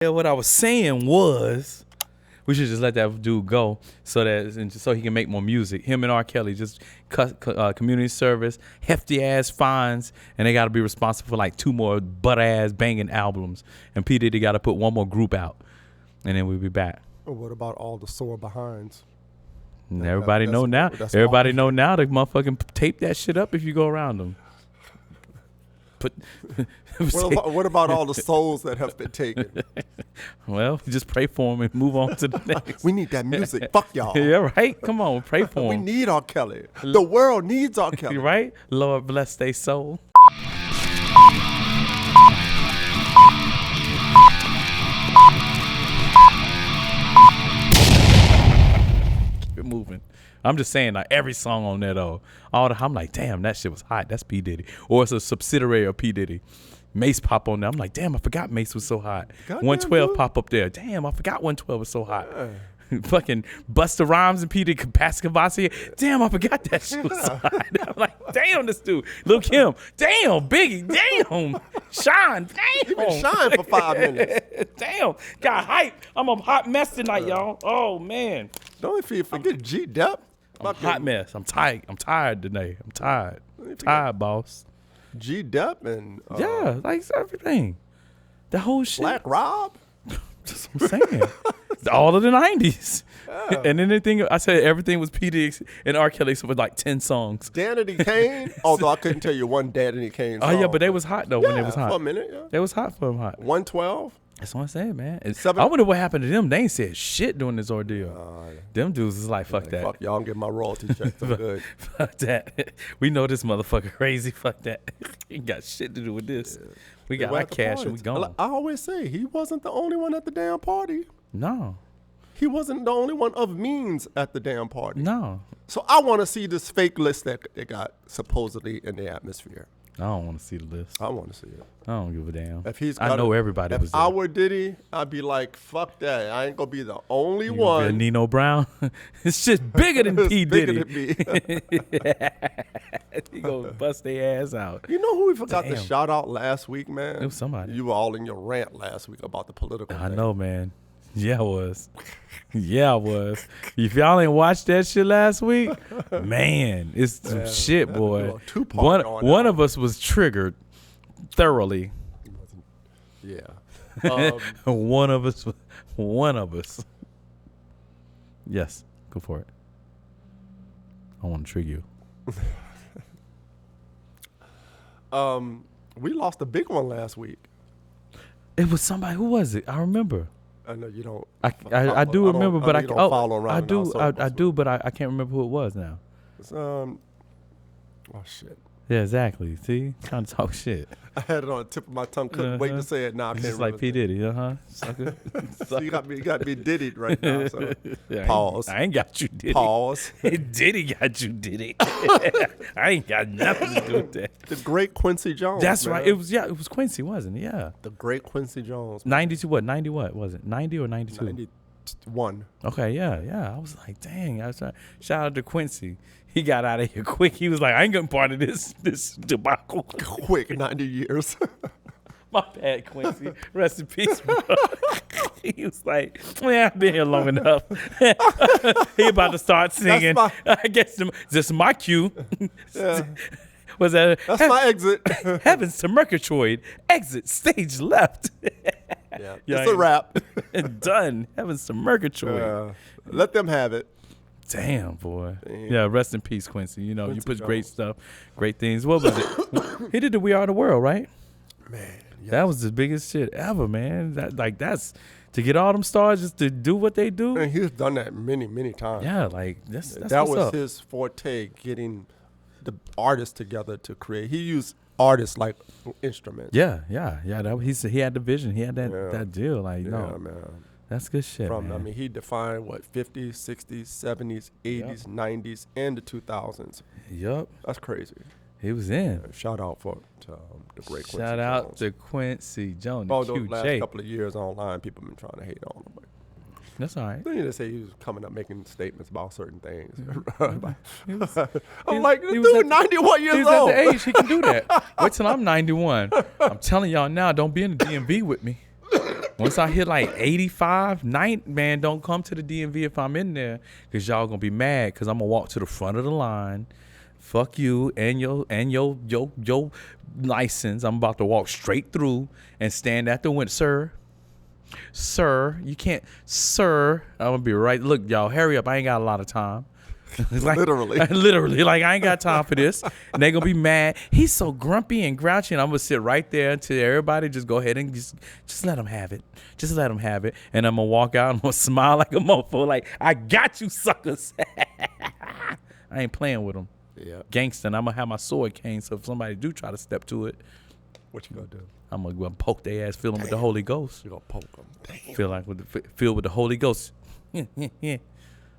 Yeah, what I was saying was we should just let that dude go so he can make more music. Him and R. Kelly just community service, hefty ass fines, and they got to be responsible for like 2 more butt ass banging albums. And P Diddy got to put 1 more group out, and then we'll be back. Well, what about all the sore behinds? And everybody know now. Everybody know now to motherfucking tape that shit up if you go around them. What about all the souls that have been taken? Well, just pray for them and move on to the next. We need that music. Fuck y'all. Yeah, right? Come on, pray for them. We need R. Kelly. The world needs R. Kelly. Right? Lord bless their soul. Keep it moving. I'm just saying, like, every song on there, though, I'm like, damn, that shit was hot. That's P. Diddy. Or it's a subsidiary of P. Diddy. Mace pop on there. I'm like, damn, I forgot Mace was so hot. Goddamn 112 dude. Pop up there. Damn, I forgot 112 was so hot. Yeah. Fucking Busta Rhymes and P. Diddy, Pascal Vassier. Damn, I forgot that shit was so hot. I'm like, damn, this dude. Lil' Kim. Damn, Biggie. Damn. Sean. Damn. He been Shine for 5 minutes. Damn. Got hype. I'm a hot mess tonight, y'all. Oh, man. Don't forget G-Dep. I'm a hot mess. I'm tired. I'm tired today. I'm tired. Tired, boss. G-Dep and yeah, like everything. The whole shit. Black Rob. That's what I'm saying. All of the 90s. Yeah. And anything, I said everything was P. Diddy and R. Kelly, so it was like 10 songs. Danity Kane. Although I couldn't tell you one Danity Kane song. Oh, yeah, but they was hot, though, when they was hot. For a minute, yeah. They was hot for them hot. 112. That's what I'm saying, man. I wonder what happened to them. They ain't said shit during this ordeal. Them dudes is like, fuck that. Fuck y'all, I'm getting my royalty checks. I'm good. Fuck that. We know this motherfucker crazy. Fuck that. Ain't got shit to do with this. Yeah. We got our cash and we gone. I always say, he wasn't the only one at the damn party. No. He wasn't the only one of means at the damn party. No. So I want to see this fake list that they got supposedly in the atmosphere. I don't want to see the list. I want to see it. I don't give a damn. If I know everybody was there. If I were Diddy, I'd be like, fuck that. I ain't going to be the only one. Be a Nino Brown. It's just bigger than P. Diddy. Bigger than me. He gonna bust their ass out. You know who we forgot to shout out last week, man? It was somebody. You were all in your rant last week about the political I thing. know, man. Yeah, I was. Yeah, I was. If y'all ain't watched that shit last week, man, it's some shit, boy. One of us was triggered thoroughly. Yeah. One of us. Yes, go for it. I want to trigger you. We lost a big one last week. It was somebody. Who was it? I remember. I know you don't. I do remember, but I do, but I can't remember who it was now. It's, oh shit. Yeah, exactly. See, trying to talk shit. I had it on the tip of my tongue. Couldn't wait to say it. Now I can't. Just like P. Diddy, Sucker. So you got me diddied right now. So. Yeah, pause. I ain't got you Diddy. Pause. Diddy got you Diddy. I ain't got nothing to do with that. The great Quincy Jones. That's man. right. It was Quincy, wasn't it? Yeah. The great Quincy Jones. 92 what? 90 what was it? 90 or 92? 91. Okay, yeah. I was like, dang. Shout out to Quincy. He got out of here quick. He was like, I ain't gonna part of this debacle. Quick, 90 years. My bad, Quincy. Rest in peace, bro. He was like, I've been here long enough. He about to start singing. I guess this is my cue. Yeah. Was that? That's my exit. Heavens to Murgatroyd. Exit stage left. Yeah, it's a wrap. Done. Heavens to Murgatroyd. Let them have it. Damn, boy. Damn. Yeah, rest in peace, Quincy. You know, Quincy you put Jones. Great stuff, great things. What was it? He did the We Are the World, right? Man. Yes. That was the biggest shit ever, man. That's to get all them stars just to do what they do. And he's done that many, many times. Yeah, like that's that what's was up. His forte, getting the artists together to create. He used artists like instruments. Yeah. He had the vision. He had that deal. Like, man. That's good shit, man. I mean, he defined 50s, 60s, 70s, 80s, 90s, and the 2000s. Yup. That's crazy. He was in. Shout out to the great Quincy Shout out Jones. to Quincy Jones. Those last couple of years online, people have been trying to hate on him. But that's all right. Then you just say he was coming up making statements about certain things. Mm-hmm. I'm like, dude, 91 years old. He's at the age he can do that. Wait till I'm 91. I'm telling y'all now, don't be in the DMV with me. Once I hit like 85, 90, man, don't come to the DMV if I'm in there, because y'all going to be mad, because I'm going to walk to the front of the line. Fuck you and your license. I'm about to walk straight through and stand at the window. Sir, you can't. Sir, I'm going to be right. Look, y'all, hurry up. I ain't got a lot of time. Like, literally, like I ain't got time for this. And they gonna be mad. He's so grumpy and grouchy, and I'm gonna sit right there until everybody just go ahead and just let him have it. Just let him have it. And I'm gonna walk out and I'm gonna smile like a mofo, like I got you, suckers. I ain't playing with them. Yeah, gangsta. And I'm gonna have my sword cane, so if somebody do try to step to it, what you gonna do? I'm gonna go poke their ass, fill them with the Holy Ghost. You gonna poke them? Damn. Feel like filled with the Holy Ghost. Yeah.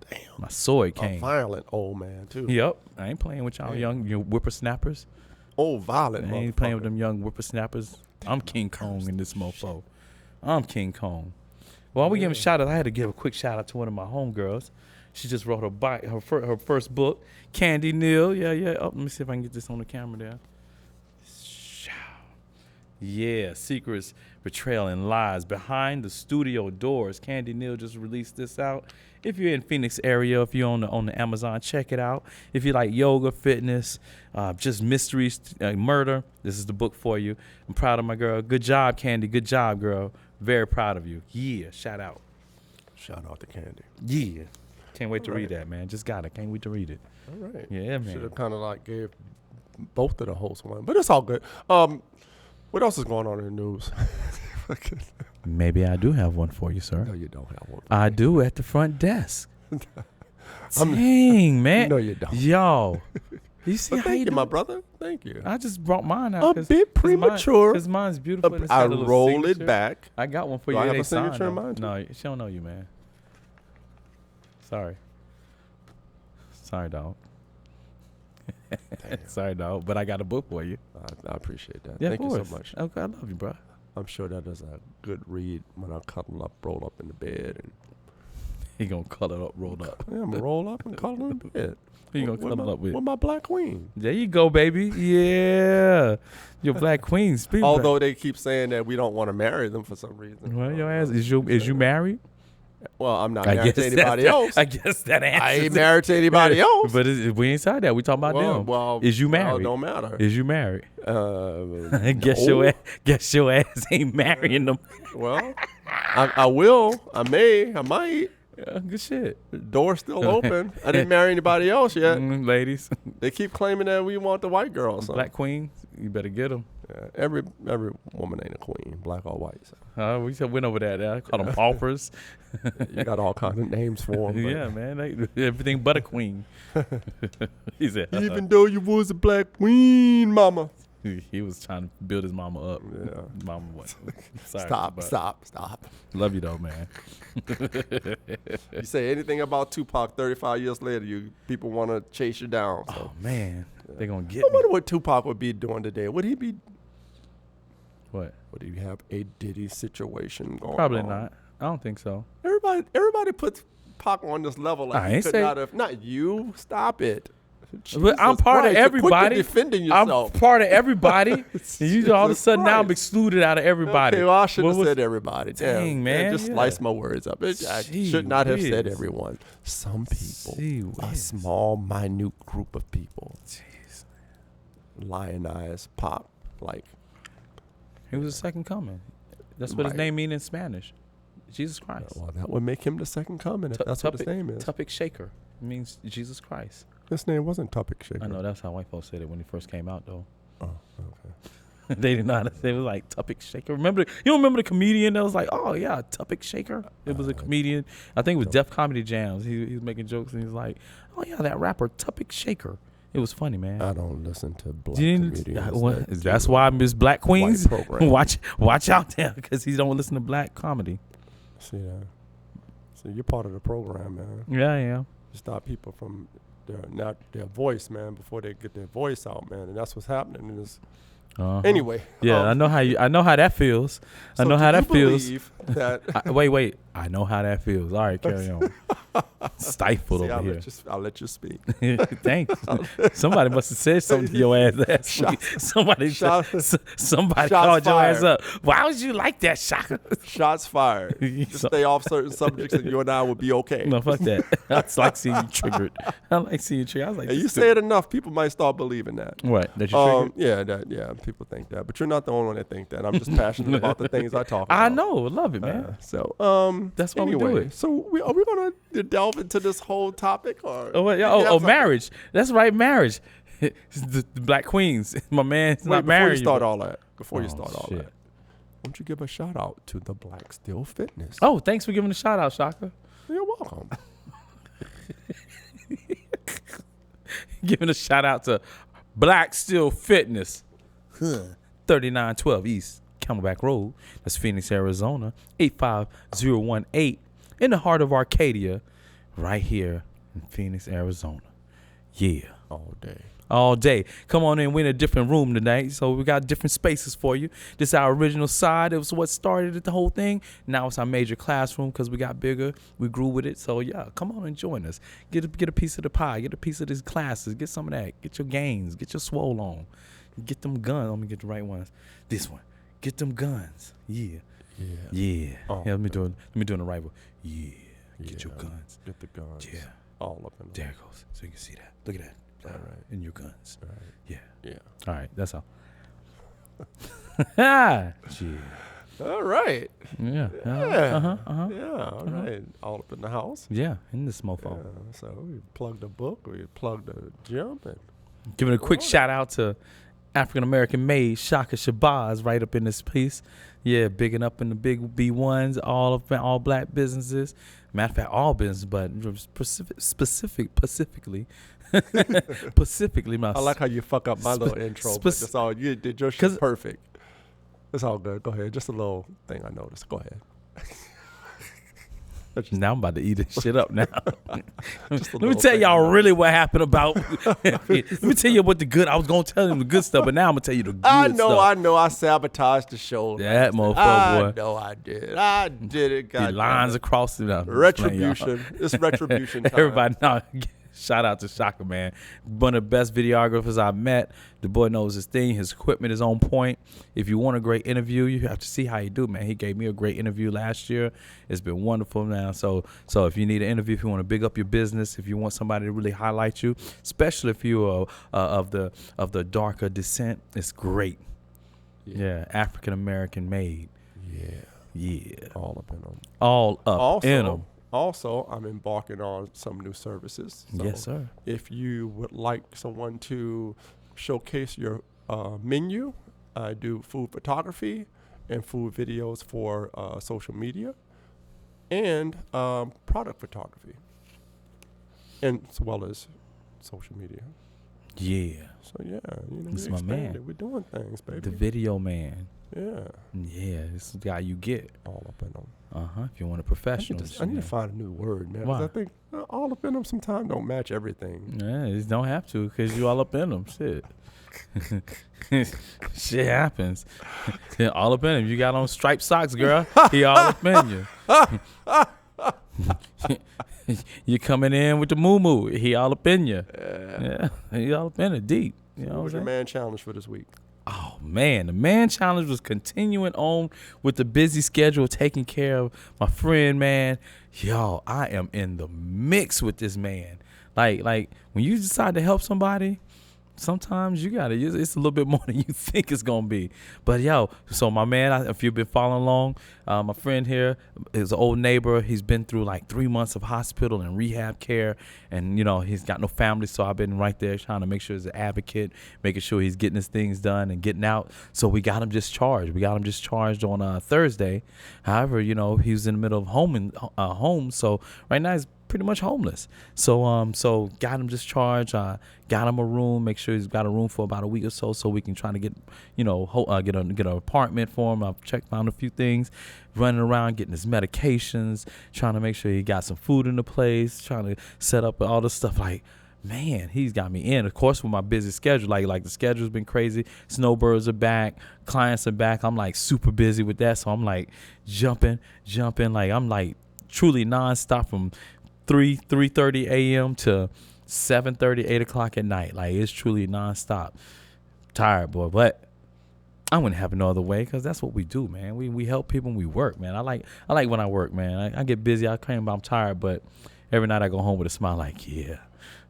Damn. My sword cane. A violent old man too. Yep. I ain't playing with y'all young whippersnappers. Old violent. I ain't playing with them young whippersnappers. I'm King Kong in this mofo. I'm King Kong. While we give a shout out, I had to give a quick shout out to one of my homegirls. She just wrote her first book, Candy Neal. Yeah. Oh, let me see if I can get this on the camera there. Yeah, Secrets, Betrayal, and Lies Behind the Studio Doors. Candy Neal just released this out. If you're in Phoenix area, if you're on the Amazon, check it out. If you like yoga, fitness, just mysteries, murder, this is the book for you. I'm proud of my girl. Good job, Candy. Good job, girl. Very proud of you. Yeah, shout out. Shout out to Candy. Yeah. Can't wait to read that, man. Just got it. Can't wait to read it. All right. Yeah, man. Should have kind of like gave both of the hosts one, but it's all good. What else is going on in the news? Maybe I do have one for you, sir. No, you don't have one. I do at the front desk. Dang, man. No, you don't. Yo. You see how thank you you, my brother. Thank you. I just brought mine out. A bit premature. Because mine's beautiful. and it's I got a little roll signature. it back. I got one for Do you. I have They a signature signed, in though. mine, too? No, she don't know you, man. Sorry, dog. Sorry, dog. But I got a book for you. I appreciate that. Yeah, Thank of you course. so much. Okay, I love you, bro. I'm sure that is a good read when I cuddle up, roll up in the bed. And He gonna color up, rolled up. yeah, I'm going to roll up and cuddle in the bed. Who you gonna cuddle up with? With my black queen. There you go, baby. Yeah. Your black queen. Speak Although they keep saying that we don't want to marry them for some reason. well, your ass is you married? Well, I'm not married to anybody that, else. I guess that answers I ain't it. married to anybody else. But we ain't said that. We talking about them. Well, is you well, married? it don't matter. Is you married? Guess No. your ass ain't marrying them. Well, I will. I may. I might. Good shit. The door's still open. I didn't marry anybody else yet. Ladies. They keep claiming that we want the white girl. So. Black queen, you better get them. Yeah, every woman ain't a queen, black or white. So. We said went over that. I call them paupers. You got all kinds of names for them. Yeah, man. Everything but a queen. He said, Even though you was a black queen, mama. He was trying to build his mama up. Yeah. Mama what? Sorry, Stop. Love you though, man. You say anything about Tupac 35 years later, people want to chase you down. So. Oh man, they're gonna get I me. wonder what Tupac would be doing today. Would he be? What? Would he have a Diddy situation going Probably on? not. I don't think so. Everybody puts Pac on this level. Like I he ain't could say- not have. Not you. Stop it. But I'm Jesus part of Christ, you're quick to everybody. defending yourself. I'm part of everybody. And you all of a Jesus sudden now I'm Christ. excluded out of everybody. Okay, well, I should What have was- said everybody. Dang, man, Just yeah. slice my words up. I Gee should not have said whiz. everyone. Some people. Gee A whiz. small, minute group of people. Jeez. Lionize Pop. Like, He was the second coming. That's what his Right. name means in Spanish. Jesus Christ. well, that would make him the second coming if that's what his name is. Tupik Shaker. It means Jesus Christ. His name wasn't Tupik Shaker. I know that's how white folks said it when he first came out, though. Oh, okay. They didn't know how to say it. It was like Tupik Shaker. You don't remember the comedian that was like, oh yeah, Tupik Shaker? It was a comedian. I think it was Def Comedy Jams. He was making jokes and he was like, oh yeah, that rapper Tupik Shaker. It was funny, man. I don't listen to black You comedians. didn't- that's why Miss Black Queens program. watch out there because he don't listen to black comedy. See that? See, you're part of the program, man. Yeah, yeah. Stop people from their voice, man, before they get their voice out, man, and that's what's happening in this. Uh-huh. Anyway, Yeah, I know how that feels. so I know how do that you feels. believe that Wait. I know how that feels. All right, carry on. stifled See, over here. I'll let you speak. Thanks. Somebody must have said something to your ass last week. Somebody Shots called your ass fired. up. Why would you like that, Shaka? Shots fired. Just stay off certain subjects, and you and I will be okay. No, fuck that. I just like seeing you triggered. I like seeing you triggered. I was like, And you this say it enough, people might start believing that. what? That you triggered? Yeah, people think that, but you're not the only one that think that. I'm just passionate about the things I talk about. I know. Love it, man. That's why we do anyway, it. so are we gonna delve into this whole topic, or Marriage. That's right, marriage. the Black Queens. My man's not married. Before you start all that, won't you give a shout out to the Black Steel Fitness? Oh, thanks for giving a shout out, Shaka. You're welcome. Giving a shout out to Black Steel Fitness. 3912 East Camelback Road. That's Phoenix, Arizona. 85018 in the heart of Arcadia, right here in Phoenix, Arizona. Yeah. All day. Come on in. We're in a different room tonight, so we got different spaces for you. This is our original side. It was what started the whole thing. Now it's our major classroom because we got bigger. We grew with it. So, yeah, come on and join us. Get a piece of the pie. Get a piece of these classes. Get some of that. Get your gains. Get your swole on. Get them guns. Let me get the right ones. This one. Get them guns. Yeah. Oh, Yeah, let me do it right one. Yeah. Get your guns. Get the guns. Yeah. All of them. There it goes. So you can see that. Look at that. All right. And your guns. All right. Yeah. Yeah. All right. That's all. Yeah. All right. Yeah. Yeah. Uh-huh. Yeah. All right. All up in the house. Yeah. In this mofo. Yeah, so we plugged the book. We plugged the gym. And Giving a quick shout out to African American made Shaka Shabazz right up in this piece. Yeah, bigging up in the big B1s, all black businesses. Matter of fact, all business, but specifically. I like how you fuck up my little intro. But that's all you did. Your shit perfect. It's all good. Go ahead. Just a little thing I noticed. Go ahead. Now I'm about to eat this shit up now. Let me tell y'all really what happened about. Let me tell you what the good. I was gonna tell him the good stuff, but now I'm gonna tell you the good stuff. I know. I sabotaged the show. That motherfucker, boy. I know I did. I did it. The lines across it. Retribution. It's retribution time. Everybody, no. Shout out to Shaka, man. One of the best videographers I've met. The boy knows his thing. His equipment is on point. If you want a great interview, you have to see how he do, man. He gave me a great interview last year. It's been wonderful now. So if you need an interview, if you want to big up your business, if you want somebody to really highlight you, especially if you are of the darker descent, it's great. Yeah, African American made. Yeah. All up in them. All up in them. Also, I'm embarking on some new services. So yes, sir. If you would like someone to showcase your menu, I do food photography and food videos for social media and product photography, and as well as social media. Yeah. So, yeah, this is my man. We're doing things, baby. The video man. Yeah. Yeah, this is the guy you get. All up in them. If you want a professional. I need to find a new word, man. Why? 'Cause I think all up in them sometimes don't match everything. Yeah, you don't have to because you all up in them. Shit. Shit happens. All up in him. You got on striped socks, girl. He all up in you. You coming in with the moo-moo. He all up in you. Yeah. He all up in it deep. You know what was your man challenge for this week? Oh, man. The man challenge was continuing on with the busy schedule, taking care of my friend, man. Yo, I am in the mix with this man. Like when you decide to help somebody, sometimes you gotta. It's a little bit more than you think it's gonna be. But yo, so my man, if you've been following along, my friend here is an old neighbor. He's been through like 3 months of hospital and rehab care, and he's got no family. So I've been right there trying to make sure he's an advocate, making sure he's getting his things done and getting out. So we got him discharged. We got him discharged on Thursday. However, he was in the middle of home. So right now he's pretty much homeless. So got him discharged. Got him a room. Make sure he's got a room for about a week or so we can try to get get an apartment for him. I've found a few things, running around getting his medications, trying to make sure he got some food in the place, trying to set up all this stuff. Like, man, he's got me in. Of course, with my busy schedule, like the schedule's been crazy. Snowbirds are back, clients are back. I'm like super busy with that, so I'm like jumping. Like I'm like truly nonstop from 3:30 a.m. to 7:30, 8 o'clock at night. Like, it's truly nonstop. Tired, boy, but I wouldn't have it no other way, because that's what we do, man. We help people and we work, man. I like when I work, man. I get busy. I claim I'm tired, but every night I go home with a smile, like, yeah,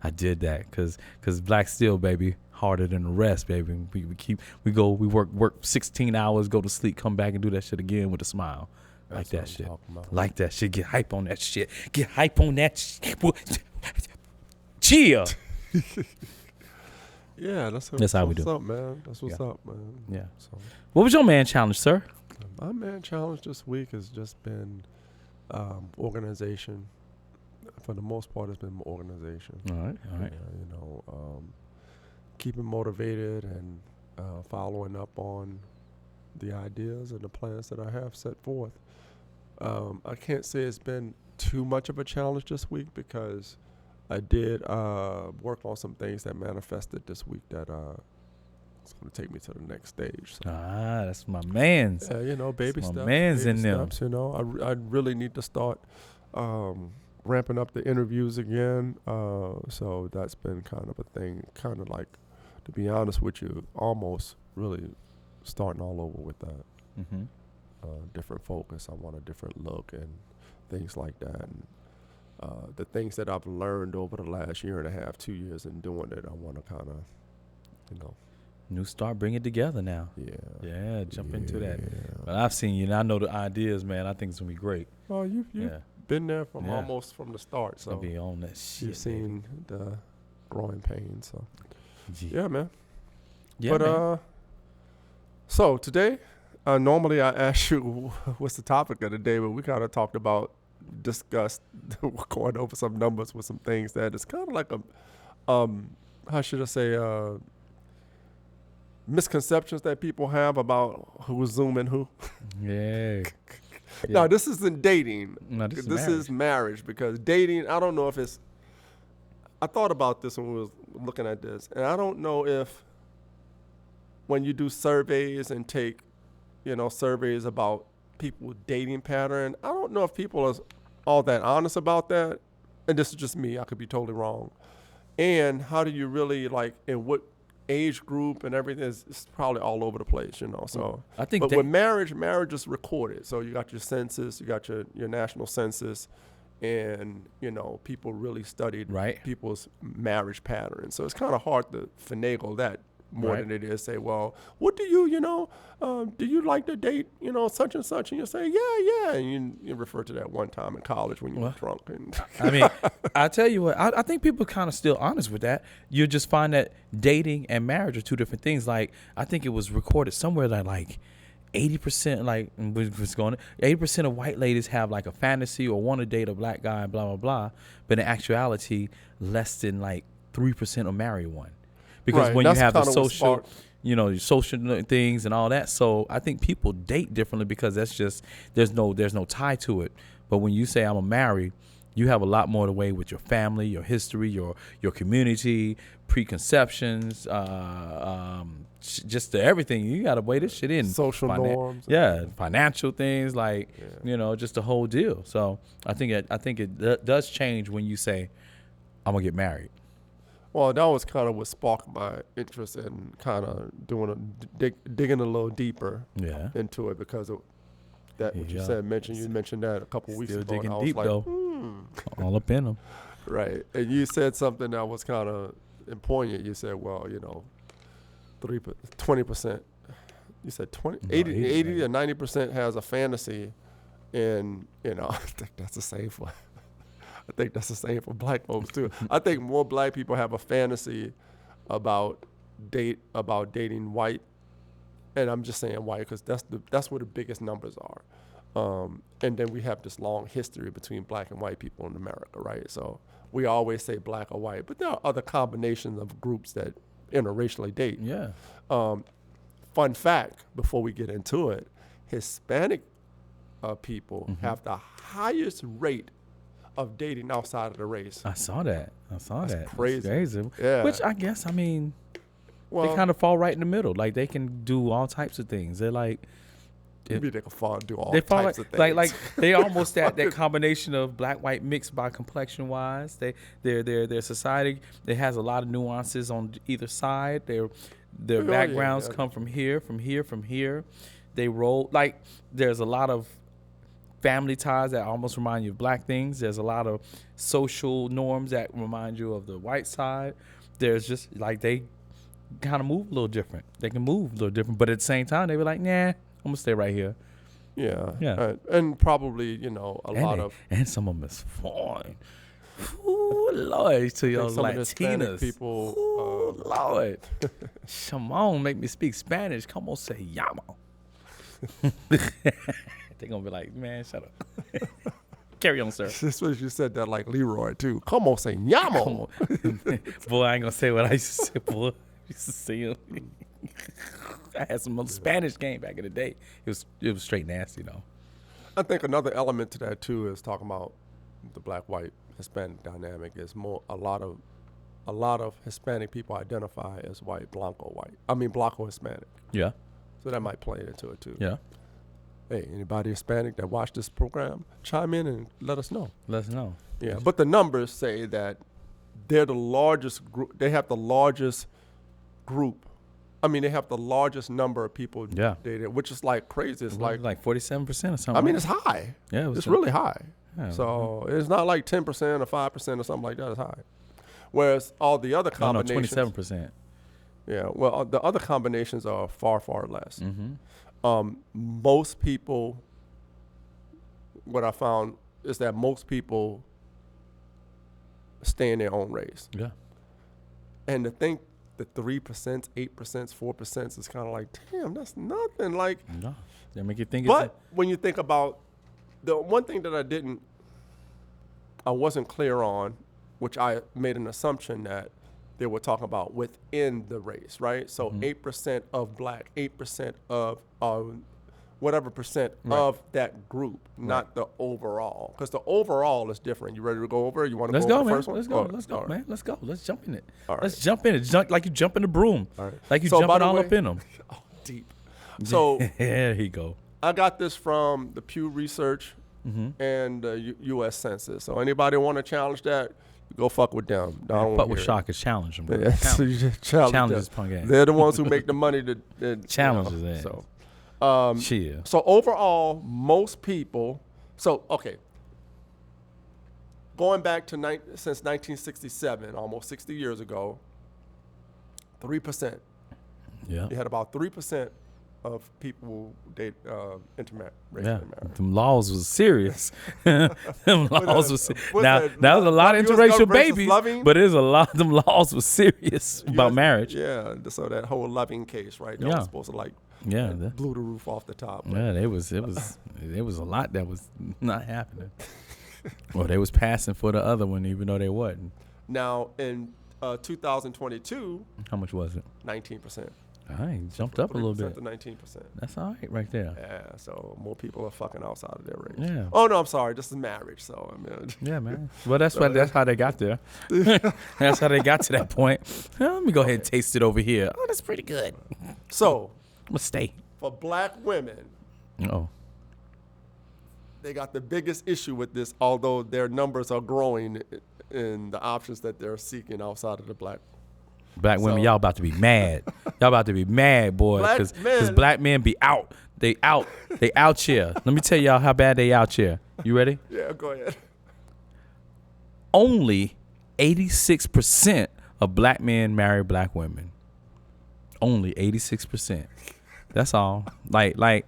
I did that, because Black Steel, baby, harder than the rest, baby. We work 16 hours, go to sleep, come back and do that shit again with a smile. Like that shit. Like that shit. Get hype on that shit. Get hype on that shit. Chill. Yeah, that's how we do. What's up, man? That's what's up, man. Yeah. So, what was your man challenge, sir? my man challenge this week has just been organization. For the most part, it's been organization. All right. Yeah, keeping motivated and following up on the ideas and the plans that I have set forth. I can't say it's been too much of a challenge this week, because I did work on some things that manifested this week that it's going to take me to the next stage. So. That's my man's. Baby steps. My man's baby in them. steps, I really need to start ramping up the interviews again. So that's been kind of a thing, kind of like, to be honest with you, almost really starting all over with that. Mm-hmm. Different focus. I want a different look and things like that. And the things that I've learned over the last year and a half, 2 years in doing it, I want to kind of, New start, bring it together now. Yeah, jump into that. But I've seen you, and I know the ideas, man. I think it's going to be great. Oh, you've been there almost from the start. So I'll be on that shit. You've seen the growing pain. So, yeah, man. Yeah, but, man. So today, normally I ask you what's the topic of the day, but we kind of discussed, going over some numbers with some things that it's kind of like how should I say, misconceptions that people have about who's Zooming who. Yeah. No, this isn't dating. No, this is marriage, because dating, I don't know if it's, I thought about this when we was looking at this, and I don't know if when you do surveys and take, surveys about people's dating pattern, I don't know if people are all that honest about that. And this is just me. I could be totally wrong. And how do you really, in what age group and everything is probably all over the place, So I think but with marriage is recorded. So you got your census, you got your national census, and, people really studied people's marriage patterns. So it's kind of hard to finagle that more than it is say, well, what do you, do you like to date, such and such? And you say, yeah. And you refer to that one time in college when you were drunk. And I mean, I tell you what, I think people kind of still honest with that. You just find that dating and marriage are two different things. Like, I think it was recorded somewhere that 80%, 80% of white ladies have like a fantasy or want to date a black guy, blah, blah, blah. But in actuality, less than 3% will marry one. Because when you have the social, social things and all that. So I think people date differently, because that's just, there's no tie to it. But when you say I'm a marry, you have a lot more to weigh with your family, your history, your community, preconceptions, just everything. You got to weigh this shit in. Social norms. Yeah, financial things, just the whole deal. So I think it does change when you say, I'm going to get married. Well, that was kind of what sparked my interest in kind of digging a little deeper into it, because of that what you you mentioned that a couple weeks ago. Digging and I was deep, like, though. All up in them. Right. And you said something that was kind of poignant. You said, well, 20%. You said 80 to 90% has a fantasy, and I think that's the same for. I think that's the same for black folks too. I think more black people have a fantasy about dating white, and I'm just saying white because that's where the biggest numbers are. And then we have this long history between black and white people in America, right? So we always say black or white, but there are other combinations of groups that interracially date. Yeah. Fun fact, before we get into it, Hispanic people have the highest rate of dating outside of the race. I saw that. That's crazy. Crazy. Yeah. Which I guess, they kind of fall right in the middle. Like, they can do all types of things. They're like, Maybe they can do all They types of things. like they almost that combination of black white mixed by complexion wise. Their society, it has a lot of nuances on either side. Their backgrounds come from here. They roll like there's a lot of family ties that almost remind you of black things. There's a lot of social norms that remind you of the white side. There's just like they kind of move a little different. They can move a little different, but at the same time, they were like, nah, I'm gonna stay right here. Yeah. And probably, a lot of. And some of them is foreign. Ooh, Lord, to your Latinas. People. Ooh, Lord. Come on, make me speak Spanish. Come on, say llamo. They're going to be like, man, shut up. Carry on, sir. This was you said that like Leroy, too. Come on, say llamo. Boy, I ain't going to say what I used to say, boy. I used to say it. I had some Spanish game back in the day. It was straight nasty, though. I think another element to that, too, is talking about the black-white Hispanic dynamic is a lot of Hispanic people identify as Blanco Hispanic. Yeah. So that might play into it, too. Yeah. Hey, anybody Hispanic that watched this program, chime in and let us know. Let us know. Yeah, but the numbers say that they're the largest group. They have the largest group. I mean, they have the largest number of people dated, which is like crazy. It's like 47% or something. I mean, it's high. Yeah, it's really high. Yeah, so it's not like 10% or 5% or something like that. It's high. Whereas all the other combinations. No, 27%. Yeah, well, the other combinations are far, far less. Mm-hmm. Most people, what I found is that most people stay in their own race. Yeah. And to think the 3%, 8%, 4% is kind of like, damn, that's nothing. Like, no, they make you think. But when you think about the one thing that I wasn't clear on, which I made an assumption that they were talking about within the race, right? So 8% of black, 8% of whatever percent of that group, not the overall. Because the overall is different. You ready to go over? You want to go over the first one? Let's go, man. Let's go. Let's jump in it. All right. Let's jump in it. Like you jump in the broom. All right. Like you jumping all up in them. Oh, deep. So there you go. I got this from the Pew Research and the U.S. Census. So anybody want to challenge that, go fuck with them. Fuck with Shockers. Challenge them, bro. Yeah, challenge this punk ass. They're the ones who make the money to challenges that. So. Chill. So overall, most people. So okay, going back to since 1967, almost 60 years ago, 3%. Yeah. You had about 3% of people date intermarriage. Yeah. Them laws was serious. Them laws was now that was a lot of interracial babies, but there's a lot of them laws was serious about marriage. Yeah. So that whole Loving case, right? That was supposed to like. Yeah, blew the roof off the top. Yeah, it was a lot that was not happening. Well, they was passing for the other one, even though they wasn't. Now in 2022, how much was it? 19%. All right, jumped up a little bit. To 19%. That's all right there. Yeah, so more people are fucking outside of their race. Yeah. Oh no, I'm sorry. This is marriage, so I mean. Yeah, man. Well, that's how they got there. That's how they got to that point. Let me go ahead and taste it over here. Oh, that's pretty good. So. I'm gonna stay. For black women, they got the biggest issue with this, although their numbers are growing in the options that they're seeking outside of the black women. Y'all about to be mad. Y'all about to be mad, boy, because black men be out. They out here. Let me tell y'all how bad they out here. You ready? Yeah, go ahead. Only 86% of black men marry black women. Only 86%. That's all. Like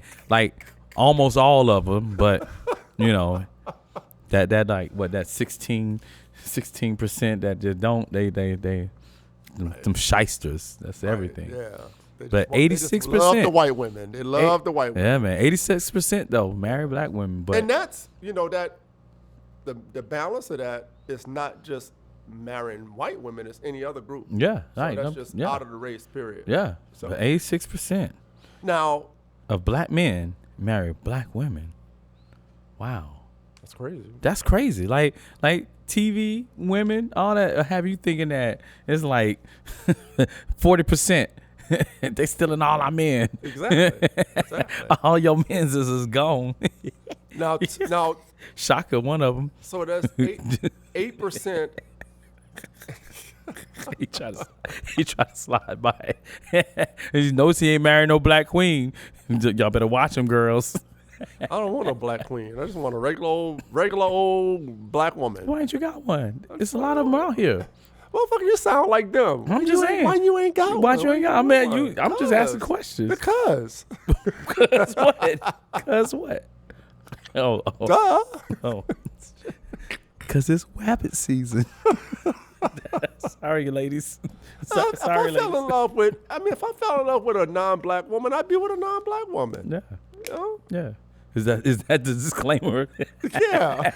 almost all of them, but that like what that 16% that just don't they them shysters. That's everything. Yeah. But 86% love the white women. They love the white women. Yeah, man. 86% though marry black women, but and that's that the balance of that is not just marrying white women, it's any other group. Yeah, so right. That's just out of the race, period. Yeah. So 86%. Now, of black men marry black women. Wow. That's crazy. That's crazy. Like TV women, all that have you thinking that it's like 40% They stealing all our men. Exactly. All your men's is gone. Now, Shaka, one of them. so that's 8%. He tried to slide by. He knows he ain't marrying no black queen. Y'all better watch him, girls. I don't want a black queen. I just want a regular old black woman. Why ain't you got one? There's a lot of them out here. Motherfucker, you sound like them. I'm just saying. Why you ain't got one? Why you ain't got one? I'm just asking questions. Because. Because what? Because what? Oh. Because it's rabbit season. Sorry, ladies. If I fell in love with a non-black woman, I'd be with a non-black woman. Yeah. You know? Yeah. Is that the disclaimer? Yeah.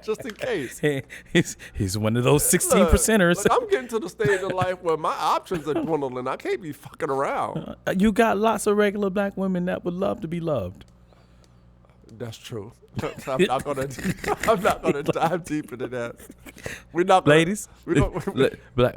Just in case. He's one of those 16%ers. Look, I'm getting to the stage of life where my options are dwindling. I can't be fucking around. You got lots of regular black women that would love to be loved. That's true. I'm not gonna dive deep into that. We're not gonna, ladies.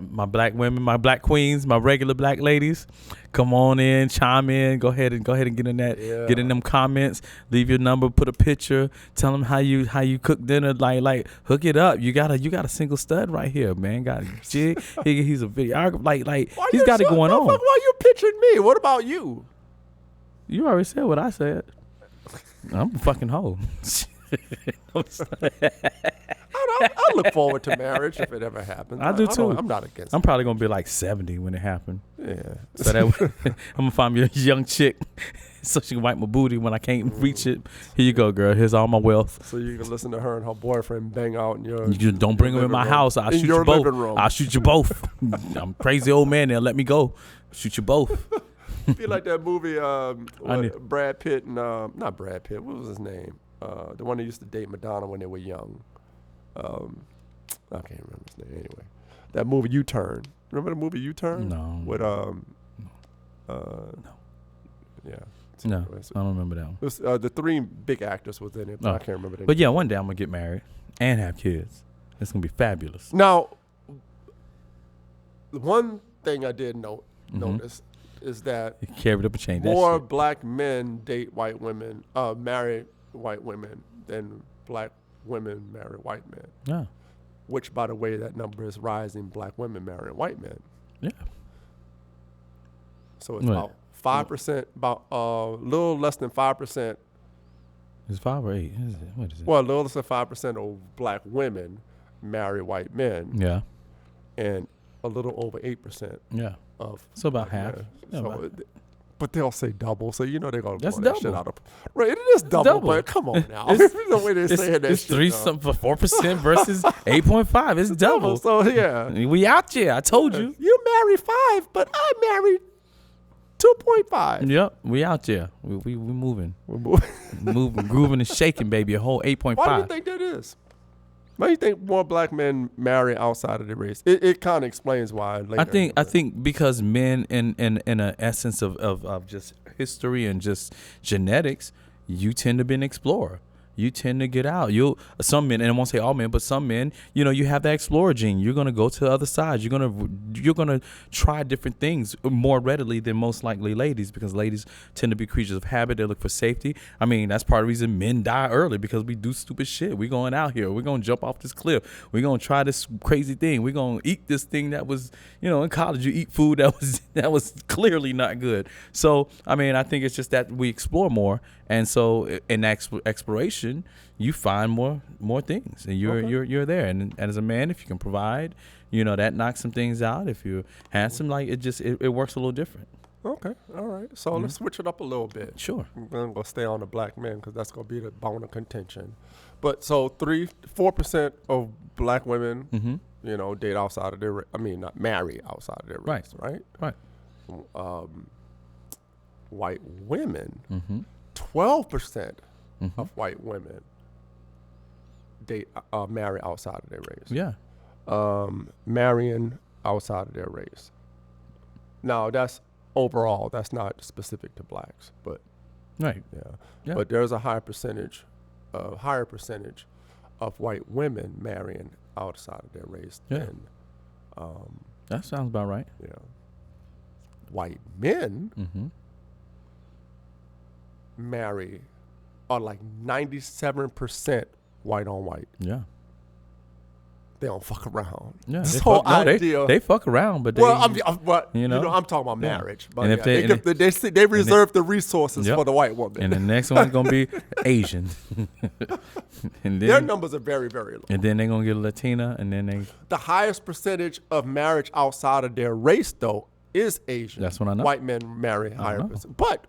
My black women, my black queens, my regular black ladies, come on in, chime in. Go ahead and get in that. Yeah. Get in them comments. Leave your number. Put a picture. Tell them how you cook dinner. Like hook it up. You got a single stud right here, man. Got a jig. He's a videographer. Like he's got it going on. Why you pitching me? What about you? You already said what I said. I'm a fucking hoe. I look forward to marriage if it ever happens. I do too. I'm not against it. I'm probably going to be like 70 when it happens. Yeah. So I'm going to find me a young chick so she can wipe my booty when I can't reach it. Here you go, girl. Here's all my wealth. So you can listen to her and her boyfriend bang out in your. You just don't bring them in my house. I'll shoot you both. I'll shoot you both. I'm a crazy old man. They'll let me go. Shoot you both. Feel like that movie, Brad Pitt and not Brad Pitt. What was his name? The one that used to date Madonna when they were young. I can't remember his name anyway. That movie U-Turn. Remember the movie U-Turn? No. With no. Yeah. No, I don't remember that one. It was, the three big actors was in it, but I can't remember. But yeah, one day I'm gonna get married and have kids. It's gonna be fabulous. Now, the one thing I did notice is that you carried up a chain. More black men date white women, marry white women than black women marry white men. Yeah. Which, by the way, that number is rising. Black women marrying white men. Yeah. So it's about 5%, about a little less than 5%. It's 5 or 8. What is it? Well, a little less than 5% of black women marry white men. Yeah. And a little over 8%. Yeah. So about half. Yeah, but they'll say double, so you know they're gonna blow that shit out of. Right, it is double, but come on now. The way they're saying that it's shit. It's 4% versus 8.5. It's double. So yeah, we out here. I told you. You marry 5, but I married 2.5. Yep, we out there. We moving. We're moving. Moving, grooving, and shaking, baby. A whole 8.5. Why do you think that is? Why do you think more black men marry outside of their race? It kind of explains why later. I think because men in an essence of just history and just genetics, you tend to be an explorer. You tend to get out. Some men, and I won't say all men, but some men, you have that explorer gene. You're gonna go to the other side. You're gonna try different things more readily than most likely ladies, because ladies tend to be creatures of habit. They look for safety. I mean, that's part of the reason men die early, because we do stupid shit. We're going out here. We're gonna jump off this cliff. We're gonna try this crazy thing. We're gonna eat this thing that was, in college you eat food that was clearly not good. So I mean, I think it's just that we explore more, and so in that exploration, you find more things, and you're there. And as a man, if you can provide, that knocks some things out. If you're handsome, like it works a little different. Okay, all right. So let's switch it up a little bit. Sure. I'm gonna stay on the black men because that's gonna be the bone of contention. But so 4% of black women, date outside of their. Not marry outside of their race, right? Right. White women, 12%. Of white women marry outside of their race. Yeah. Marrying outside of their race. Now that's overall. That's not specific to blacks, but right. Yeah. But there's a higher percentage of white women marrying outside of their race. Yeah. Than, that sounds about right. Yeah. white men Mm-hmm. marry are like 97% white on white. Yeah. They don't fuck around. Yeah. This They whole fuck, no, idea. they fuck around, but they. well, I'm talking about Yeah. marriage. But And if they- and they reserve the resources Yep. for the white woman. And the next one's gonna be Asian. And Their then numbers are very, very low. they're gonna get a Latina, and then they. The highest percentage of marriage outside of their race, though, is Asian. That's what I know. White men marry higher know. percent. But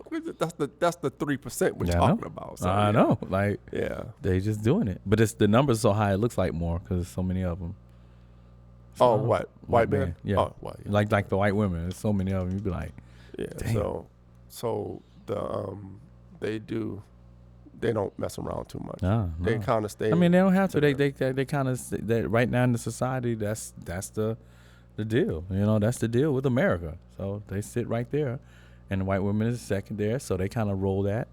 that's the 3% we're Yeah, talking about. So, I know, like Yeah. they just doing it, but it's the numbers so high it looks like more because there's so many of them. Oh, what? White men? Yeah. Oh, white. Yeah. Like the white women. There's so many of them. You'd be like, Yeah. Damn. So the they don't mess around too much. nah. They nah. kind of stay. I mean, they don't have to. Yeah. They kind of that right now in the society. That's the deal. You know, that's the deal with America. So they sit right there, and the white women is second there. So they kind of roll that.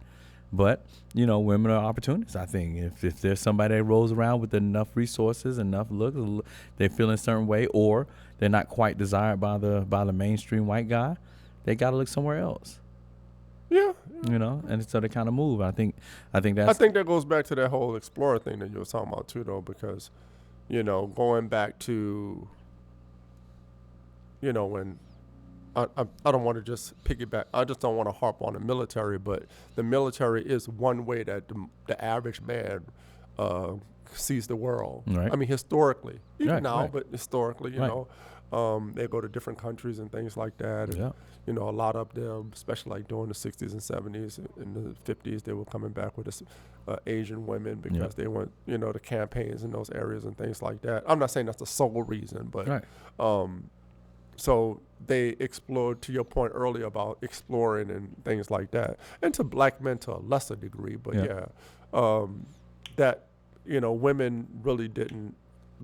But you know, women are opportunists. I think if there's somebody that rolls around with enough resources, enough looks, they feel in a certain way, or they're not quite desired by the mainstream white guy, they got to look somewhere else. Yeah. You know, and so they kind of move. I think I that's think that goes back to that whole explorer thing that you were talking about too, though, because, going back to, when I don't want to just piggyback. I just don't want to harp on the military, but the military is one way that the average man sees the world. Right. I mean, historically, even Right, now, right. but historically, Right. they go to different countries and things like that. And, Yeah. a lot of them, especially like during the 60s and 70s, in the 50s, they were coming back with this Asian women because Yeah. they went, the campaigns in those areas and things like that. I'm not saying that's the sole reason, but right. so they explored, to your point earlier about exploring and things like that, and to black men to a lesser degree. But that women really didn't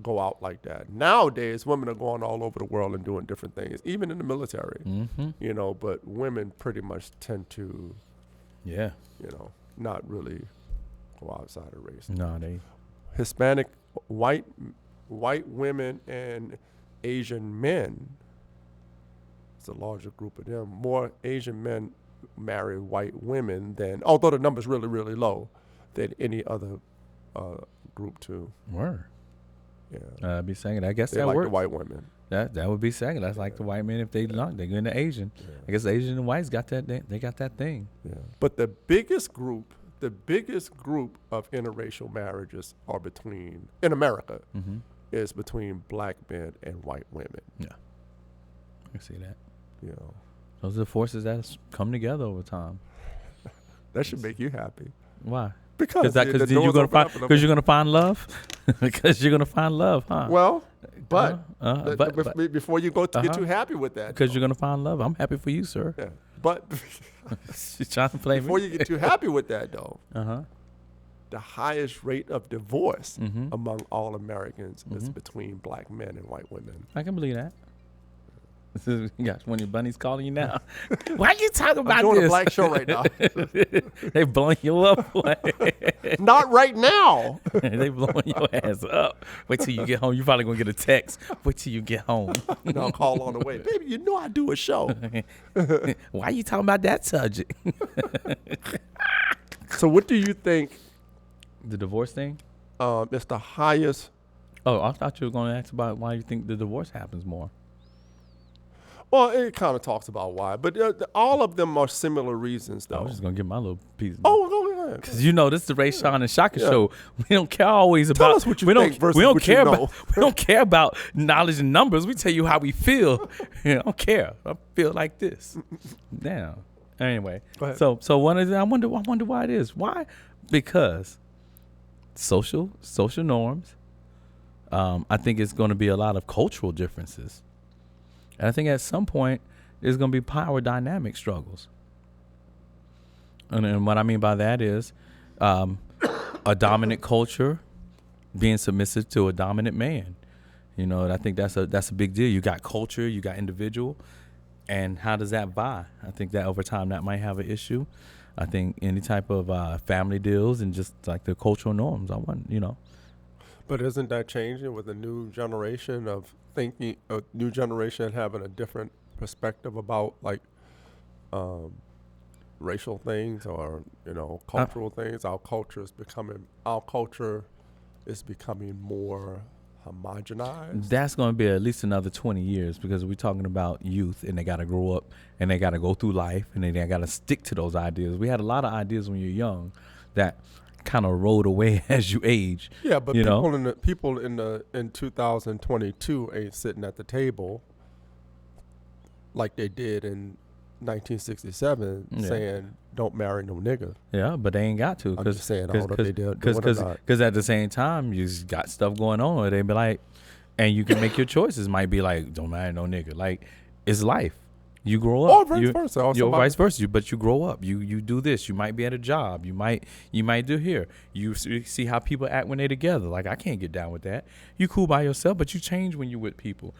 go out like that. Nowadays, women are going all over the world and doing different things, even in the military. Mm-hmm. But women pretty much tend to, Yeah. not really go outside of race. No, they. Hispanic, white women and Asian men. It's a larger group of them. More Asian men marry white women than, although the number's really, really low, than any other group too. Were. Yeah. I'd be second. I guess They that like works. the white women. That would be second. That's like the white men if they not they go into Asian. Yeah. I guess Asian and whites got that. They got that thing. Yeah. But the biggest group of interracial marriages are in America, Mm-hmm. is between black men and white women. Yeah. I see that. Those are the forces that come together over time. That should make you happy. Why? Because Because you're gonna find love. Because you're gonna find love, huh? Well, but before you go to get Uh-huh. too happy with that, Because you're gonna find love. I'm happy for you, sir. yeah. But She's trying to play before me. you get too happy with that, though, Uh-huh. the highest rate of divorce Mm-hmm. among all Americans is Mhm. between black men and white women. I can believe that. You got one of your bunnies calling you now. Why are you talking about I'm doing this? a black show right now. They blowing you up. boy. Not right now. They blowing your ass up. Wait till you get home. You probably gonna get a text. Wait till you get home. No, call on the way. Baby, you know I do a show. Why are you talking about that subject? So what do you think The divorce thing? is the highest? Oh, I thought you were going to ask about why you think the divorce happens more. Well, it kind of talks about why, but all of them are similar reasons, I though. was just going to get my little piece. Oh, go ahead. Because this is the Ray Sean and Shaka Yeah. show. We don't care always Tell about us what you we think don't versus we don't what you care know. about we don't care about knowledge and numbers. We tell you how we feel. I don't care. I feel like this. Damn. Anyway, Go ahead. so one is I wonder why it is. Why? Because social norms. I think it's going to be a lot of cultural differences, and I think at some point there's going to be power dynamic struggles. And what I mean by that is a dominant culture being submissive to a dominant man. I think that's a big deal. You got culture, you got individual, and how does that vie? I think that over time that might have an issue. I think any type of family deals and just like the cultural norms. But isn't that changing with a new generation of thinking, a new generation having a different perspective about like racial things or cultural things. Our culture is becoming more homogenized. That's going to be at least another 20 years because we're talking about youth and they got to grow up and they got to go through life and they got to stick to those ideas. We had a lot of ideas when you're young that kind of rolled away as you age. Yeah, but people in 2022 ain't sitting at the table like they did in 1967 saying don't marry no nigga. Yeah, but they ain't got to. I'm just saying, I don't know if they did doing it or not. Because at the same time, you just got stuff going on. Or they be like, and you can make your choices. Might be like, don't marry no nigga. Like, it's life. You grow up. Or vice versa. You're vice versa. But you grow up. You do this. You might be at a job. You might do here. You see how people act when they're together. Like, I can't get down with that. You cool by yourself, but you change when you're with people.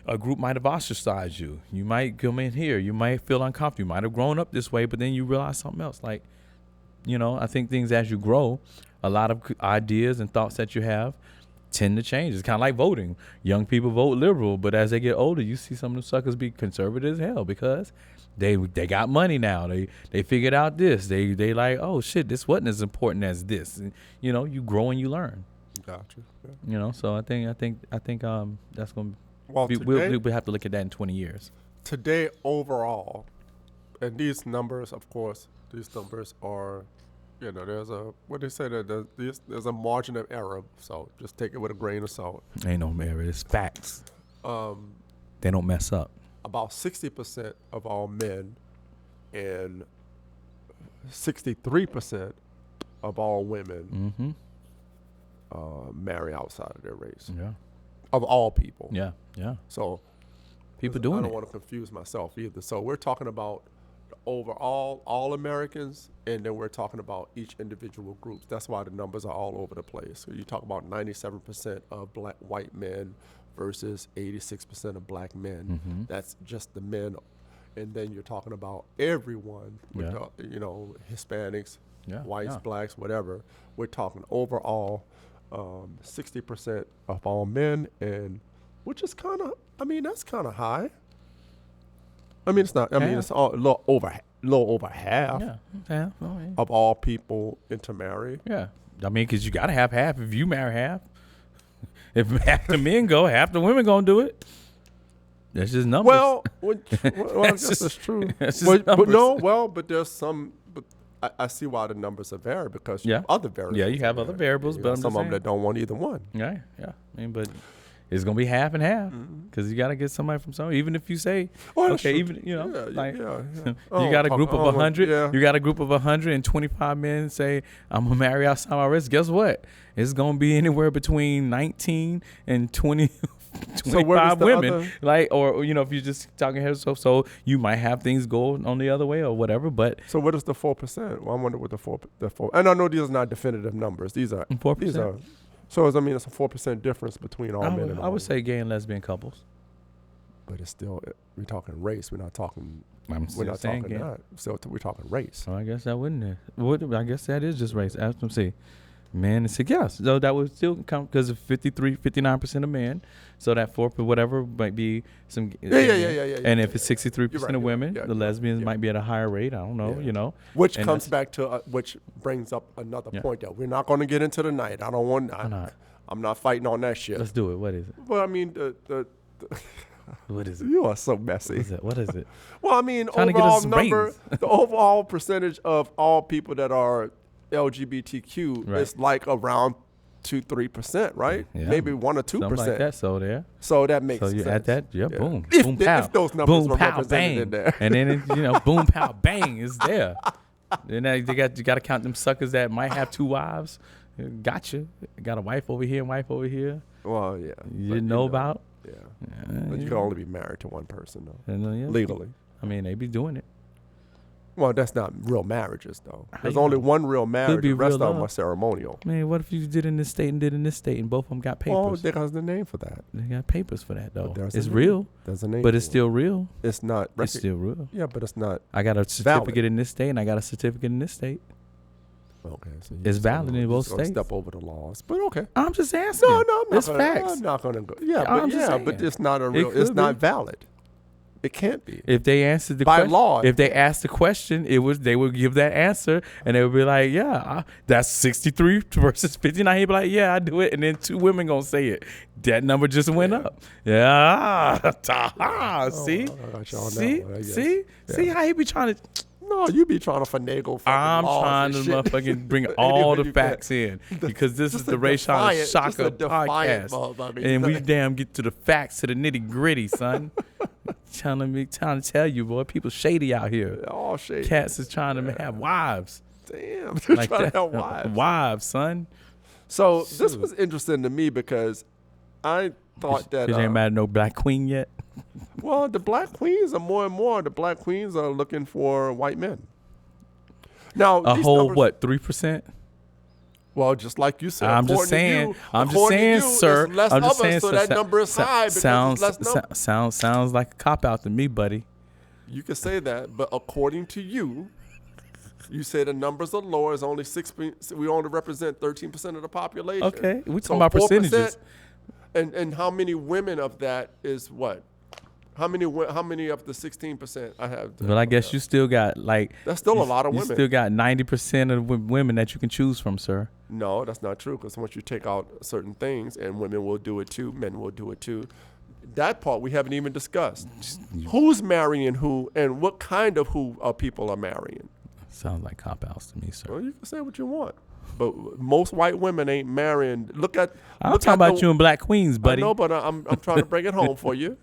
A group might have ostracized you. You might come in here. You might feel uncomfortable. You might have grown up this way, but then you realize something else. Like, I think things as you grow, a lot of ideas and thoughts that you have tend to change. It's kind of like voting. Young people vote liberal, but as they get older, you see some of them suckers be conservative as hell because they got money now. They figured out this. They like, oh shit, this wasn't as important as this. And, you grow and you learn. Gotcha. Yeah. So I think that's gonna. Well, we have to look at that in 20 years. Today, overall, and these numbers, of course, are, there's a, what they say, that there's a margin of error, so just take it with a grain of salt. Ain't no error, it's facts. They don't mess up. About 60% of all men and 63% of all women marry outside of their race. Yeah. Of all people. Yeah. So people doing it. I don't want to confuse myself either. So we're talking about overall all Americans, and then we're talking about each individual group. That's why the numbers are all over the place. So you talk about 97% of white men versus 86% of black men. Mm-hmm. That's just the men. And then you're talking about everyone, with Hispanics, whites, blacks, whatever. We're talking overall 60% of all men, and which is kind of, that's kind of high. It's not. It's a little over half of all people intermarry. Yeah, because you gotta have half. If you marry half, if half the men go, half the women gonna do it. That's just numbers. Well, I guess that's true. But there's some. But I see why the numbers are varied because you have other variables. Yeah, you have other variables, but some of them that don't want either one. Yeah. But it's gonna be half and half because you gotta get somebody from somewhere. Even if you say, even you got a group of 100. Yeah. You got a group of 125 men say, "I'm gonna marry outside my race." Guess what? It's gonna be anywhere between 19 and 20. 25 women, or if you're just talking here, so you might have things go on the other way or whatever. But so what is the 4%? Well, I wonder what the 4. And I know these are not definitive numbers. These are 4%. So it's a 4% difference between all men and all women. I would say gay and lesbian couples. But it's still, we're talking race. We're not talking. We're not talking that. So we're talking race. So I guess that wouldn't. I guess that is just race. Ask them, see. Men and 6, yes. So that would still count because of 59% of men. So that 4, whatever, might be some. Yeah. And if it's 63% of women, the lesbians might be at a higher rate. I don't know, Which comes back to, which brings up another point that we're not going to get into tonight. I don't want. I'm not fighting on that shit. Let's do it. What is it? Well, what is it? You are so messy. What is it? Well, overall number, the overall percentage of all people that are LGBTQ is like around 2-3%, right? Yeah. Maybe 1 or 2%. Something like that. So that makes sense. So you add that, boom, if, boom, pow, if those numbers boom, were pow, represented bang, in there. and then boom, pow, bang is there. Then you got to count them suckers that might have 2 wives. Gotcha. Got a wife over here, wife over here. Well, yeah. You didn't know about? Yeah. But you can only be married to one person though, and, legally. They be doing it. Well, that's not real marriages, though. There's only one real marriage. The rest of them are ceremonial. What if you did in this state and did in this state, and both of them got papers? Oh, there's the name for that. They got papers for that, though. It's real. There's a name. But it's still real. It's not. It's still real. Yeah, but it's not. I got a certificate in this state, and I got a certificate in this state. Okay, so it's valid in both states. Step over the laws, but okay. I'm just asking. No, I'm not. It's facts. I'm not going to go. Yeah, but it's not a real. It's not valid. It can't be. If they answered the By question, law, if they asked the question, they would give that answer, and they would be like, "Yeah, that's 63 versus 59." He'd be like, "Yeah, I do it," and then 2 women gonna say it. That number just went up. Yeah, see, see how he be trying to. No, you be trying to finagle. I'm trying to shit. motherfucking bring all the facts in because this is the Rayshawn Shaka podcast, and we damn get to the facts, to the nitty gritty, son. trying to tell you, boy, people shady out here. All shady. Cats is trying to have wives. Damn, they're Like trying that. to have wives. Wives, son. So this was interesting to me because I thought that ain't mad at no black queen yet. well, the black queens are more and more. The black queens are looking for white men. Now A these whole numbers- what, 3%? Well, just like you said, I'm just saying, sir. There's less I'm just of saying, us, so sir, that number is high because sounds it's less number. sounds like a cop out to me, buddy. You can say that, but according to you, you say the numbers are lower. It's only 6%. We only represent 13% of the population. Okay, we So talking about 4%, percentages. And how many women of that is what? How many of the 16% I have? But I guess you still got like That's still a lot of you women. still got 90% of women that you can choose from, sir. No, that's not true. Because once you take out certain things, and women will do it too, men will do it too. That part we haven't even discussed. Who's marrying who, and what kind of who people are marrying? Sounds like cop outs to me, sir. Well, you can say what you want, but most white women ain't marrying. I'm talking about you and black queens, buddy. I know, but I'm trying to bring it home for you.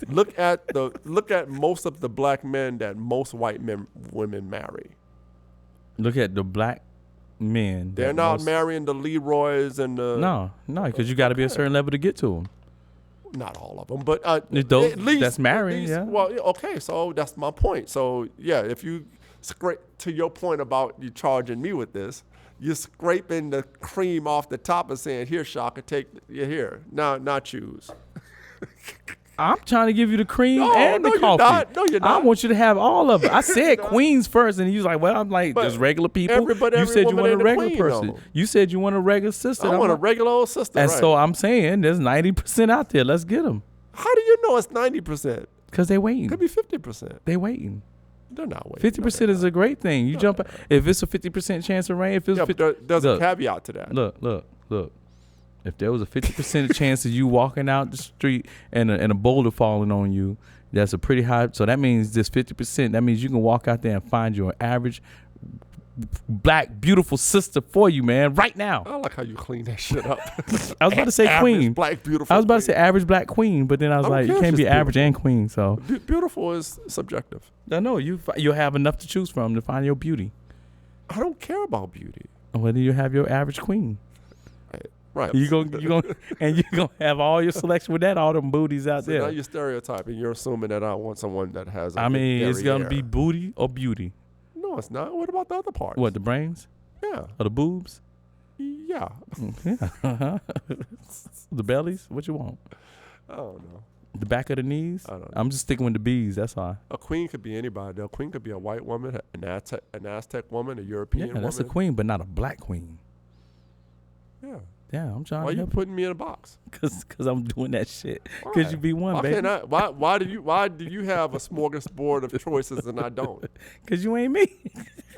Look at most of the black men that most white women marry. Look at the black men. They're not marrying the Leroys and the No, because you got to be a certain level to get to them. Not all of them, but Those at least that's married. Yeah. Well, okay, so that's my point. So yeah, if you scrape to your point about you charging me with this, you're scraping the cream off the top and saying, "Here, Shaka, take you here. Now choose." I'm trying to give you the cream No, and the you're coffee. not. No, you're not. I want you to have all of it. I said queens first, and he was like, "Well, I'm like, But there's regular people." every You said you woman want a ain't a regular queen, person. though. You said you want a regular sister. I want a like- regular old sister, And right? so I'm saying there's 90% out there. Let's get them How do you know it's 90%? because they waiting. Could be 50%. They waiting. They're not waiting. 50% is a great thing. You jump if it's a 50% chance of rain. If it's Yeah, but there's a look, caveat to that. Look. If there was a 50% chance of you walking out the street and a boulder falling on you, that's a pretty high. So that means this 50%. That means you can walk out there and find you an average black beautiful sister for you, man, right now. I like how you clean that shit up. I was about to say Average queen. black beautiful. I was about to queen. say average black queen, but then I was I don't like, care you if can't be she's average and queen. So Beautiful is subjective. I know you'll have enough to choose from to find your beauty. I don't care about beauty. Whether you have your average queen. Right. You gonna have all your selection with that, all them booties out So now there. you're stereotyping. You're assuming that I want someone that has. I mean, it's gonna derriere. be booty or beauty. No, it's not. What about the other parts? What, the brains Yeah. or the boobs? Yeah. Yeah. The bellies? What you want? I don't know. The back of the knees? I don't know. I'm just sticking with the B's. That's all. A queen could be anybody. A queen could be a white woman, an Aztec woman, a European Yeah, woman. that's a queen, but not a black queen. Yeah. Yeah, I'm trying Why to you help putting me in a box? because I'm doing that shit. Why? Because you be one, Why baby. can't I? Why do you have a smorgasbord of choices and I don't? Because you ain't me.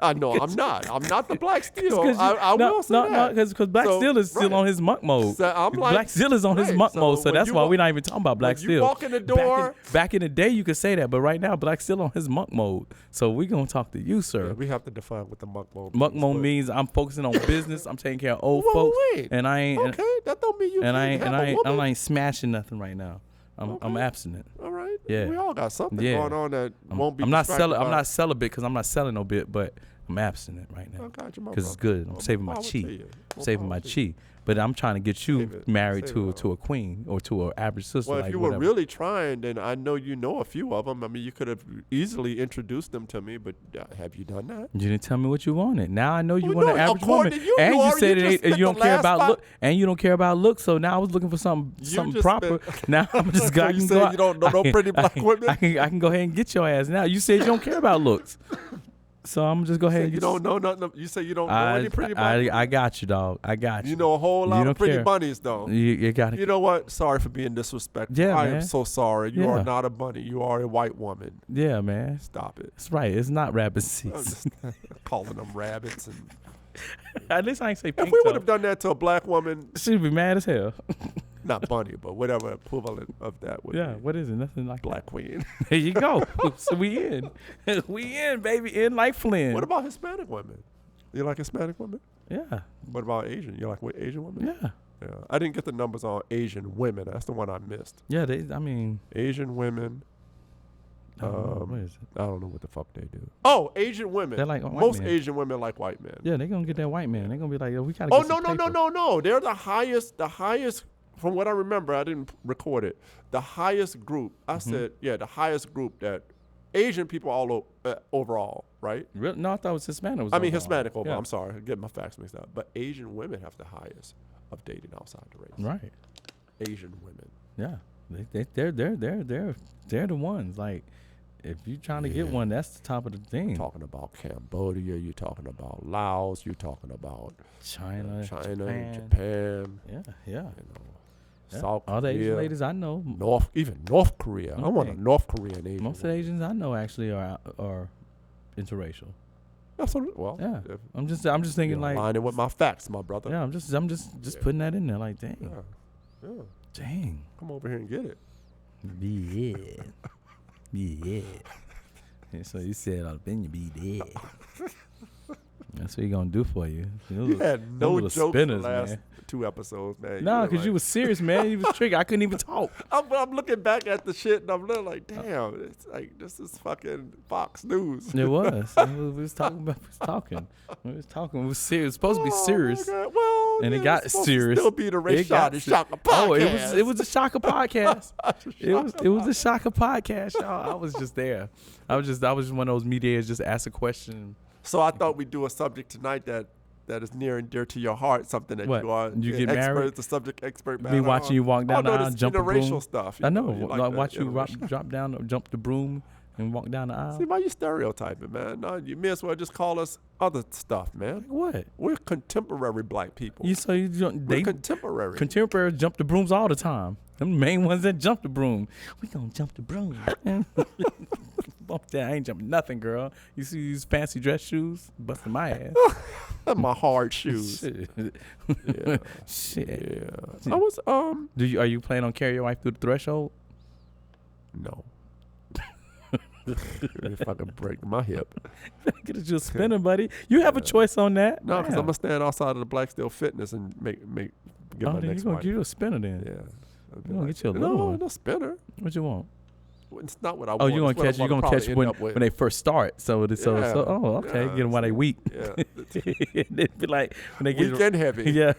I know I'm not. I'm not the Black Steel. I will say no, that. because Black So, Steel is still right. on his monk mode. So I'm like, Black Steel is on his right, monk so mode, so when that's you why walk- we're not even talking about Black when Steel. you walk in the door, back in the day, you could say that, but right now, Black Steel on his monk mode. So we're gonna talk to you, sir. yeah, we have to define what the monk mode. Monk means, mode but- means I'm focusing on business. I'm taking care of old Whoa, folks, wait. and I ain't. Okay, that don't mean you And I can't ain't, have a woman. I ain't smashing nothing right now. I'm Okay. abstinent. All right. Yeah. We all got something Yeah. going on that won't be. I'm not distracted I'm by- not celibate because I'm not selling no bit, but I'm abstinent right now I got you, my because it's brother. good. I'm More saving my power to chi. you. I'm More saving power my to you. chi. But I'm trying to get you Save it. married Save it to a queen or to an average sister. Well, like if you whatever. were really trying, then I know you know a few of them. I mean, you could have easily introduced them to me, but have you done that? You didn't tell me what you wanted. Now I know you Well, want an no, average according woman, to you, and you you already said just it, spent you don't the care last about five- look, and you don't care about looks. So now I was looking for something just proper. spent- Now I'm just So I you can say go out- you don't know no pretty black women? I can go ahead and get your ass now. You said you don't care about looks. So I'm just go ahead. You don't know nothing. You say you don't know any pretty bunnies. I got you, dog. I got you. You know a whole lot of pretty bunnies, though. You got it. You know what? Sorry for being disrespectful. Yeah, I man. am so sorry. You are not a bunny. You are a white woman. Yeah, man. Stop it. That's right. It's not rabbit I'm seats. just calling them rabbits. And At least I ain't say pink. if we would have done that to a black woman, she'd be mad as hell. not bunny, but whatever equivalent of that would Yeah, be. what is it? Nothing like Black queen. that. There you go. So we in. We in, baby. In like Flynn. What about Hispanic women? You like Hispanic women? Yeah. What about Asian? You like Asian women? Yeah. Yeah. I didn't get the numbers on Asian women. That's the one I missed. Yeah, I mean. Asian women. What is it? I don't know what the fuck they do. Oh, Asian women. They're like white Most men. Asian women like white men. Yeah, they're going to get that white man. They're going to be like, yo, we got to Oh, get no, some no, no, paper. no, no. They're the highest, from what I remember, I didn't record it. The highest group, I said, the highest group that Asian people overall, right? Really? No, I thought it was Hispanic. Hispanic overall. Yeah. I'm sorry. I'm getting my facts mixed up. But Asian women have the highest of dating outside the race. Right. Asian women. Yeah. They're the ones. Like, if you're trying to get one, that's the top of the thing. You're talking about Cambodia. You're talking about Laos. You're talking about China, Japan. Yeah. You know, Yeah. South All the Asian Korea, ladies I know. North Korea. I want a Okay. North Korean Asian. Most of the Asians I know actually are interracial. That's well. Yeah. If I'm just thinking you're like. aligning with my facts, my brother. Yeah. I'm just putting that in there. Like, dang. Yeah. Yeah. Dang. Come over here and get it. Yeah. Yeah. And so you said I'll been you be dead. That's what he gonna do for you. You had no little jokes spinners, the last man. 2 episodes, man. No, were because you was serious, man. You was triggered. I couldn't even talk. I'm looking back at the shit and I'm looking like, damn, it's like this is fucking Fox News. It was. We was talking. We was serious. It was supposed to be serious. Oh, well, And it it's got supposed serious. To still be the Ray It got Shot se- Shocker podcast. Oh, it was a shocker podcast. it was a shocker podcast, y'all. I was just there. I was just one of those mediators just ask a question. So I thought we'd do a subject tonight that is near and dear to your heart, something that What? you are You an get expert, married? the subject expert. Me watching you walk down the aisle, jump the broom. Interracial stuff. I know. you I like watch the you interracial. jump the broom and walk down the aisle. See, why you stereotyping, man? No, you may as well just call us other stuff, man. What? We're contemporary black people. We're contemporary. Contemporaries jump the brooms all the time. Them the main ones that jump the broom. We gonna jump the broom. Bump that. I ain't jumping nothing, girl. You see these fancy dress shoes? Busting my ass. My hard shoes. Shit. Yeah. Shit. Yeah. I was Are you planning on carrying your wife through the threshold? no. If I can break my hip. Get you a spinner, buddy. You have a choice on that. No, because Yeah. I'm gonna stand outside of the Black Steel Fitness and get Oh, my then next you gonna wife. get you a spinner then. Yeah. I'd be You gonna get you a little one. No spinner. What you want? It's not what I Oh, want. you're gonna It's what catch. I'm You're gonna probably catch end when up with. they first start. So Yeah. oh, okay. Yeah. Get them while they weak. Yeah. It'd be like when they get Weak and heavy. Yeah.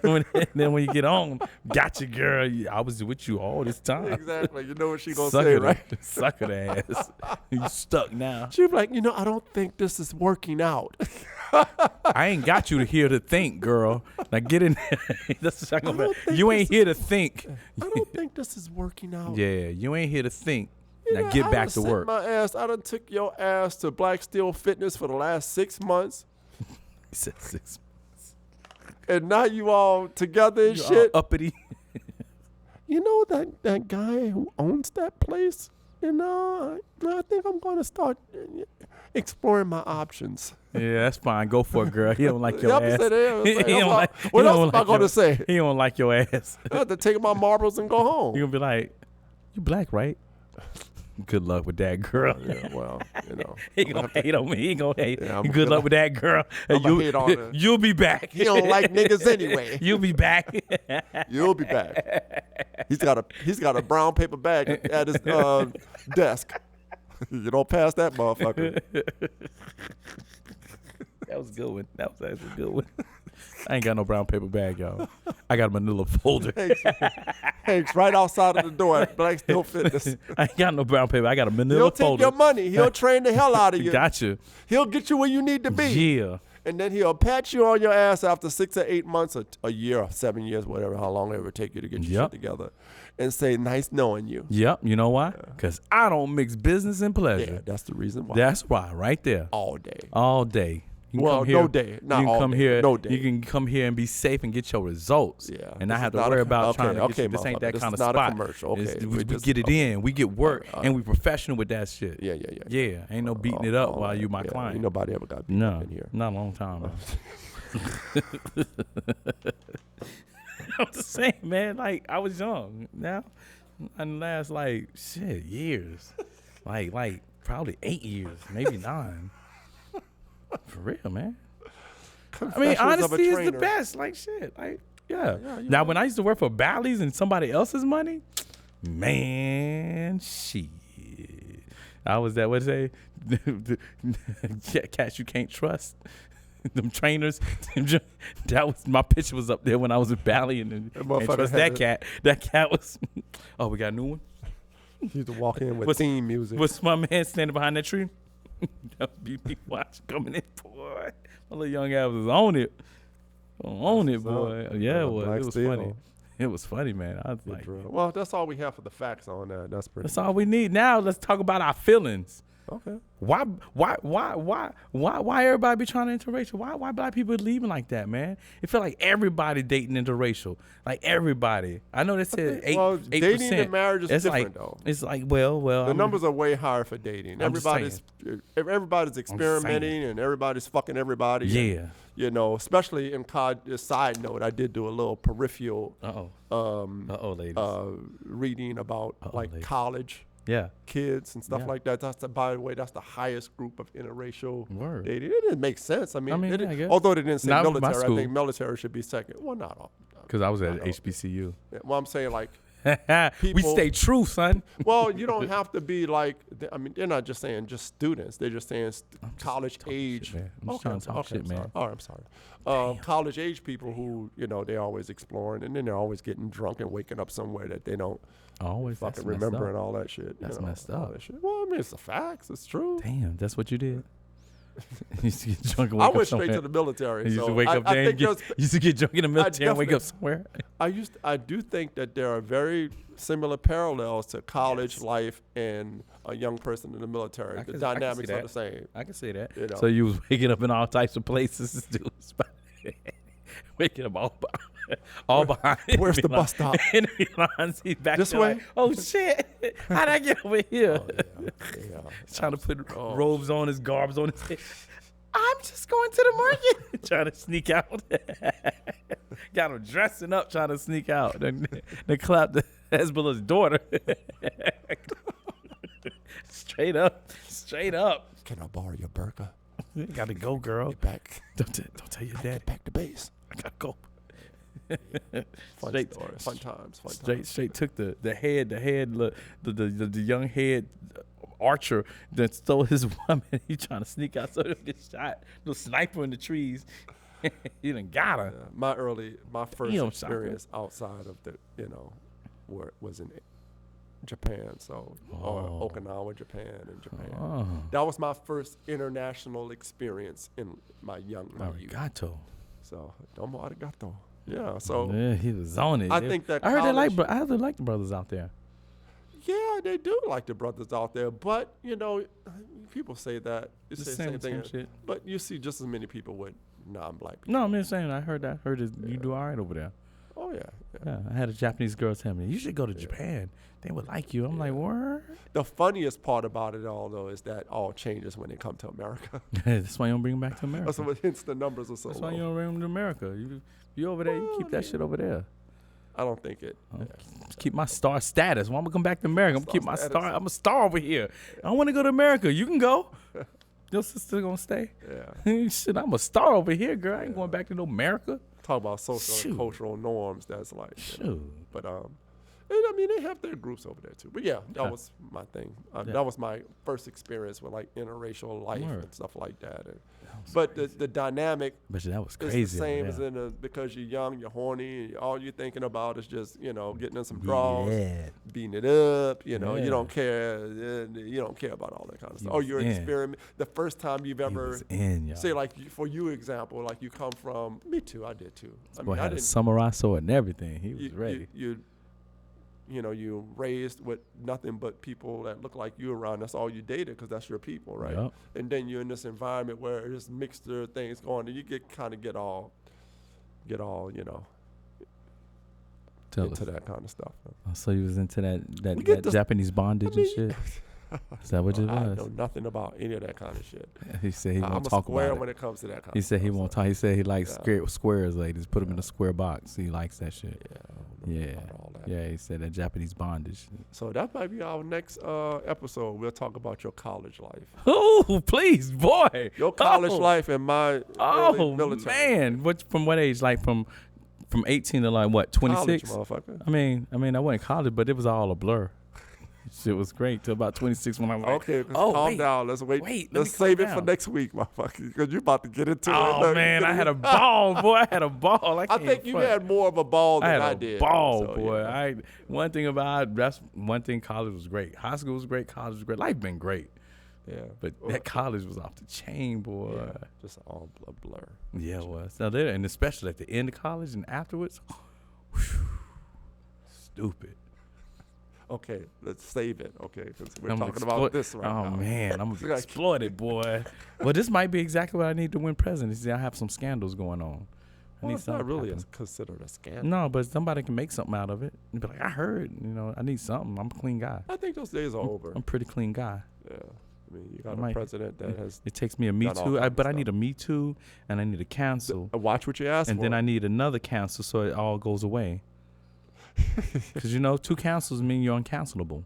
Then when you get on, got you, girl. I was with you all this time. Exactly. You know what she gonna Suck say, it, right? Suck it ass. You stuck now. She'll be like, I don't think this is working out. I ain't got you here to think, girl. Now get in there. That's what I'm don't about. think You this ain't here to think. I don't think this is working out. Yeah, you ain't here to think. Now get back to work. I done took your ass to Black Steel Fitness for the last 6 months, He said 6. and now you all together and You all shit. uppity. You know that guy who owns that place? I think I'm going to start exploring my options. Yeah, that's fine. Go for it, girl. He don't like your Yup, ass. said, yeah, it's like, He don't like- what he else don't am I like going to your- say? He don't like your ass. I have to take my marbles and go home. You're gonna be like, you black, right? Good luck with that, girl. Yeah, well, He gonna hate on me. He gonna hate. Yeah, I'm Good gonna- luck with that, girl. I'ma hate on her. You'll be back. He don't like niggas anyway. You'll be back. You'll be back. He's got a brown paper bag at his desk. You don't pass that motherfucker. That was a good one. That was actually a good one. I ain't got no brown paper bag, y'all. I got a manila folder. Hanks right outside of the door at Black Steel Fitness. I ain't got no brown paper. I got a manila He'll take folder. your money. He'll train the hell out of you. Got you. He'll get you where you need to be. Yeah. and then he'll pat you on your ass after 6 or 8 months, or a year, or 7 years, whatever, how long it would take you to get your shit together, and say, "Nice knowing you." Yep. You know why? Because I don't mix business and pleasure. Yeah, that's the reason why. That's why, right there. All day. All day. You can Well, come here, no day. Not you can all come day. here. No day. You can come here and be safe and get your results. Yeah. And not This have is to not worry a- about okay, trying to okay, get you. This ain't motherfucker. that This kind is of not a spot. commercial. Okay, It's- we we just- get it in. We get work. All right. And we professional with that shit. Yeah. Yeah. Ain't no beating it up while you my client. Ain't nobody ever got beat No. up in here. Not a long time, man. I'm just saying, man. Like, I was young. Now, and last, like, shit, years. like probably 8 years, maybe 9. For real, man. I mean, Confessions of a honesty is the trainer. best. Like, shit. Like, yeah. you Now, know. when I used to work for Bally's and somebody else's money, man, shit. I was that, what say? Cats you can't trust. Them trainers. That was my picture was up there when I was at Bally and motherfucker trust had that it. cat. That cat was. Oh, we got a new one. You used to walk in with What's- theme music. What's my man standing behind that tree? That would be me watch coming in, boy. My little young ass was on it. On it, boy. Yeah, it was. Black It was Steel. funny. It was funny, man. I was like, Well, that's all we have for the facts on that. That's pretty. that's all we need. Now let's talk about our feelings. Okay. Why everybody be trying to interracial? Why black people leaving like that, man? It feel like everybody dating interracial. Like everybody. I know they said 8%. Well, dating and marriage is It's different, like, though. It's like, well. The numbers are way higher for dating. I'm just Everybody's experimenting and everybody's fucking everybody. Yeah. And, you know, especially in side note, I did do a little peripheral ladies. reading about ladies. college Yeah. kids and stuff Yeah. like that. By the way, that's the highest group of interracial Word. dating. It didn't make sense. I mean, yeah, I guess. although they didn't say Not with my military, I school. think military should be second. Well, not all. Because I was at I know. HBCU. Yeah, well, I'm saying like, We People- stay true, son. well, you don't have to be like. I mean, they're not just saying just students. They're just saying college age. shit, man. I'm just trying to talk shit, I'm man. sorry. All right, I'm sorry. College age people who they're always exploring, and then they're always getting drunk and waking up somewhere that they don't Always fucking that's messed remember up. and all that shit. That's messed all up. that shit. Well, I mean, it's the facts. It's true. Damn, that's what you did. You used to get drunk and I wake up went straight somewhere. to the military. You used so to wake up I there think and get, there's- used to get drunk in the military and wake up definitely- somewhere. I do think that there are very similar parallels to college life and a young person in the military. I The can- I can dynamics see are that. the same. I can see that. You know. So you was waking up in all types of places, dude. Waking up all behind. Where's the enemy bus stop? Enemy lines. He's back This there way? like, oh shit! How'd I get over here? Yeah. Trying to put Oh. robes on his garbs on his head. I'm just going to the market. Trying to sneak out. Got him dressing up, trying to sneak out. They clapped the Hezbollah's daughter. Straight up. Can I borrow your burqa? Gotta go, girl. Get back. Don't tell your daddy. Get back to base. I gotta go. Fun Straight- story. Fun times. Fun times. Straight took the young head archer that stole his woman. He trying to sneak out so he don't get shot. No sniper in the trees. He done got her. My first Damn, experience outside of where it was in Japan, or Okinawa, Japan, and Japan. Oh, That was my first international experience in my youth. arigato. So, domo arigato. Yeah. So, Yeah, he was on it. I think that I heard college- I heard they like the brothers out there. yeah, they do like the brothers out there, but people say that. You The say the same same thing, shit. but you see just as many people with non-black people. No, I'm just saying. I heard that. Heard it, you do all right over there. Oh yeah. Yeah, I had a Japanese girl tell me, you should go to Japan. They would like you. I'm like, word? The funniest part about it all, though, is that all changes when they come to America. That's why you don't bring them back to America. That's what hence the numbers are so That's low. why you don't bring them to America. You over there, you keep that shit over there. I don't think it. Just keep my star status. Why I'm gonna come back to America? I'm gonna keep my Star star. status. I'm a star over here. I want to go to America. You can go. Your sister gonna stay. Yeah. Shit, I'm a star over here, girl. I ain't going back to no America. Talk about social Shoot. and cultural norms. That's like. Shoot. But And I mean, they have their groups over there too. But yeah, that Yeah. was my thing. Yeah. That was my first experience with like interracial life Word. and stuff like that. And, That was but crazy. the dynamic But that was is crazy. the same yeah. as in a, because you're young, you're horny, and all you're thinking about is just, you know, getting in some draws, Yeah. beating it up. You know, Yeah. you don't care. You don't care about all that kind of He stuff. Or was you're in. experiment. The first time you've He ever was in, y'all. say like for you example, like you come from. Me too. I did too. I Boy mean, I had a didn't. samurai sword and everything. He was You, ready. you know, you raised with nothing but people that look like you around. That's all you dated because that's your people, right? Yup. And then you're in this environment where there's mixture of things going, and you get all, you know, Tell into us. that kind of stuff. Oh, so you was into We that get this- Japanese bondage I mean, and shit? Is that what it I was? know nothing about any of that kind of shit. He said he I'm won't a talk square about when it. it comes to that kind He of said stuff. he won't talk. He said he likes Yeah. squares, ladies. Put him in Yeah. a square box. He likes that shit. Yeah, I don't know Yeah. about all that. Yeah, he said that Japanese bondage. So that might be our next episode. We'll talk about your college life. Oh, please, boy. Your college Oh. life and my Oh early military. man, from what age? Like from 18 to like what? 26. College, motherfucker. I mean, I wasn't college, but it was all a blur. Shit was great till about 26 when I was like, Okay, oh, calm wait. down. Let's wait. Wait, let Let's me calm save it for down. next week, motherfucker, because you're about to get into it. Oh Look, man, you I know, had a ball, boy. I had a ball. I think you had more of a ball I than had I a did. ball, so, boy. yeah. One thing about that's one thing. College was great. High school was great. College was great. Life been great, Yeah, but that college was off the chain, boy. yeah, just all a blur. Yeah, it was. Now there, and especially at the end of college and afterwards, stupid. Okay, let's save it. Okay, because we're I'm talking gonna about this right oh now. man, I'm We gonna gotta exploit it, boy. Well, this might be exactly what I need to win presidency. I have some scandals going on. I Well, need it's not something really happen. considered a scandal. No, but somebody can make something out of it. And be like, I heard, I need something. I'm a clean guy. I think those days are over. I'm a pretty clean guy. Yeah, I mean, you got I a might- president that has. It takes me a Me Done all Too, kinds of but I stuff. need a Me Too, and I need a cancel, Watch what you ask and for. then I need another cancel so it all goes away. Because, two cancels mean you're uncancelable.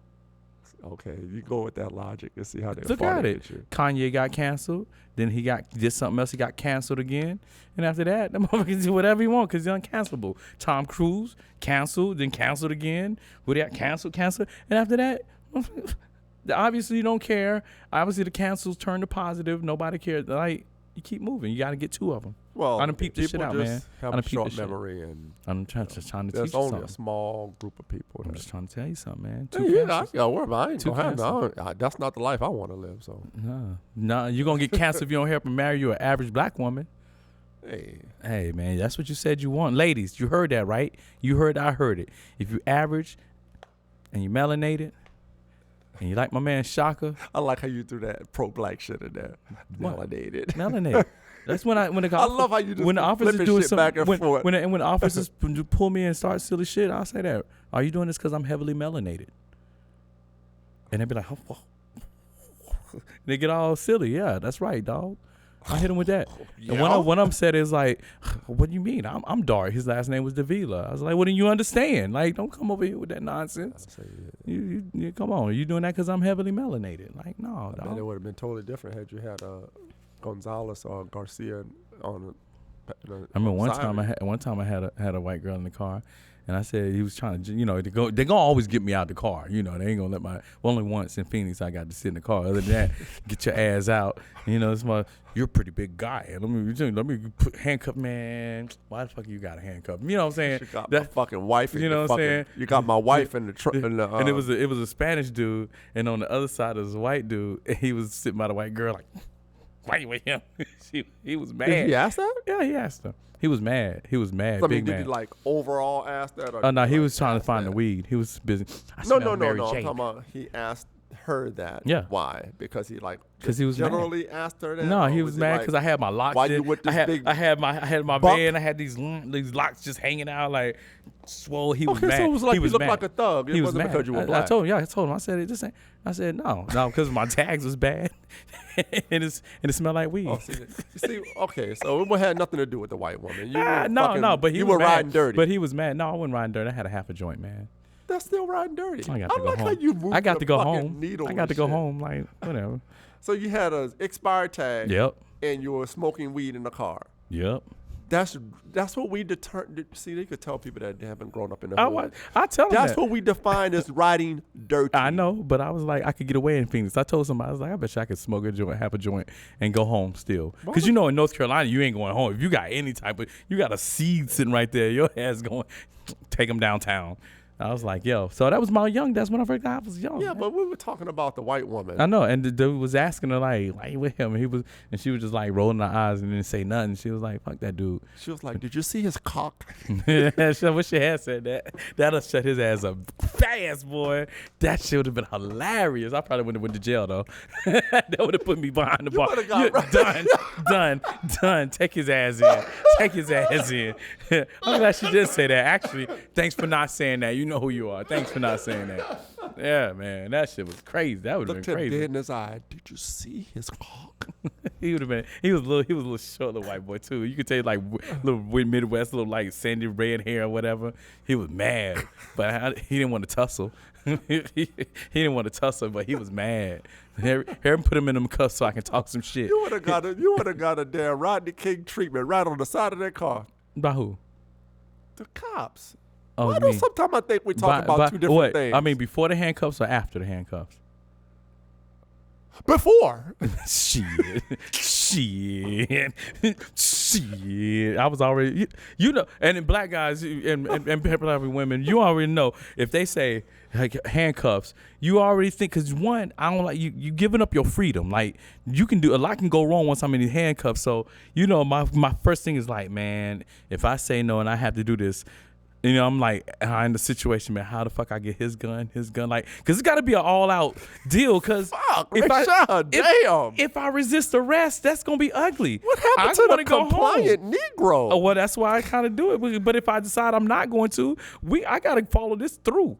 Okay, you go with that logic and see how they Look fought at it. against you. Kanye got canceled. Then he did something else. He got canceled again. And after that, the motherfucker can do whatever he wants because he's uncancelable. Tom Cruise canceled, then canceled again. Would he got canceled? And after that, obviously you don't care. Obviously the cancels turn to positive. Nobody cares. Like, you keep moving. You got to get two of them. Well, I done peeped this people shit out, just man. have I done a peeped short this shit. memory, and I'm just trying to there's teach you only something. a small group of people. I'm That, just trying to tell you something, man. yeah, Two I cancels. got worry. I ain't Two gonna have cancels. no. That's not the life I want to live. So, No, you're going to get canceled if you don't help and marry you an average black woman. hey, Hey, man, that's what you said you want. Ladies, you heard that, right? You heard I heard it. If you average and you melanated and you like my man Shaka, I like how you threw that pro-black shit in there. What? Validated. melanated. That's when I love how you just when the officers flipping doing shit some back and when, forth. when the officers pull me and start silly shit, I'll say that. Are you doing this because I'm heavily melanated? And they be like, oh. They get all silly. Yeah, that's right, dog. I hit him with that. And one of them said is like, what do you mean? I'm dark. His last name was Davila. I was like, what do you understand? Like, don't come over here with that nonsense. I say, yeah. You come on. Are you doing that because I'm heavily melanated? Like, no, I bet it dog. would have been totally different had you had Gonzalez or Garcia on. I remember one time I had a white girl in the car, and I said he was trying to, they're gonna always get me out the car. They ain't gonna let only once in Phoenix I got to sit in the car. Other than that, get your ass out. You're a pretty big guy. And let me put handcuff, man. Why the fuck you got a handcuff? You know what I'm saying? She got my fucking wife. You know what I'm saying? You got my wife in the truck. And it was a Spanish dude, and on the other side was a white dude, and he was sitting by the white girl like, why you with him? He was mad. Did he ask that? Yeah, he asked her. He was mad. He was mad. I big mean, did mad. he like overall ask that? Or Oh no, he like, was trying to ask find that? the weed. He was busy. No. I'm talking about he asked her that. Yeah. Why? Because he Because he was mad. generally asked her that. No, or he was mad like, because I had my locks. why in. you with this big I had my buck? bed. And I had these locks just hanging out like swole. He was Okay, mad. so it was like he you was looked mad. like a thug. It He was wasn't mad. because you were I black. told him. I said this ain't. I said no, because my tags was bad, and it smelled like weed. Oh, see, okay, so it had nothing to do with the white woman. You were but he you was were mad. riding dirty. But he was mad. No, I wasn't riding dirty. I had a half a joint, man. That's still riding dirty. I got to go like home. how you moved I got the to go fucking home. needle I got and to go shit. home. Like whatever. So you had an expired tag. Yep. And you were smoking weed in the car. Yep. That's what we determine. See, they could tell people that they haven't grown up in the I hood. tell them That's that. what we define as riding dirty. I know, but I was like, I could get away in Phoenix. I told somebody, I was like, I bet you I could smoke a joint, have a joint, and go home still. Because you know, in North Carolina, you ain't going home. If you got any type of, you got a seed sitting right there, your ass going, take them downtown. I was like, yo. So that was my young. That's when I first got. I was young. Yeah, man. but we were talking about the white woman. I know, and the dude was asking her like, why you with him? And she was just like rolling her eyes and didn't say nothing. She was like, fuck that dude. She was like, did you see his cock? I wish she had said that. That'll shut his ass up fast, boy. That shit would have been hilarious. I probably wouldn't have went to jail though. That would have put me behind the bar. Done. Take his ass in. Take his ass in. I'm glad she did say that. Actually, thanks for not saying that. You know who you are. Thanks for not saying that. Yeah, man, that shit was crazy. That would have been crazy. Dead in his eye. Did you see his cock? He would have been. He was a little short, little white boy too. You could tell like little Midwest, little like sandy red hair or whatever. He was mad, but he didn't want to tussle. he didn't want to tussle, but he was mad. Hear him put him in them cuffs so I can talk some shit. You would have got a damn Rodney King treatment right on the side of that car. By who? The cops. Oh, Why do sometimes I think we talk about two different things? I mean, before the handcuffs or after the handcuffs? Before. Shit. I was already, you know, and in black guys and black women, you already know if they say like handcuffs, you already think, because one, I don't like you giving up your freedom. Like you can do a lot, can go wrong once I'm in these handcuffs. So you know, my first thing is like, man, if I say no and I have to do this. You know, I'm like, in the situation, man, how the fuck I get his gun, like, because it's got to be an all-out deal, because if I resist arrest, that's going to be ugly. What happened to the compliant Negro? Oh, well, that's why I kind of do it. But if I decide I'm not going to, I got to follow this through.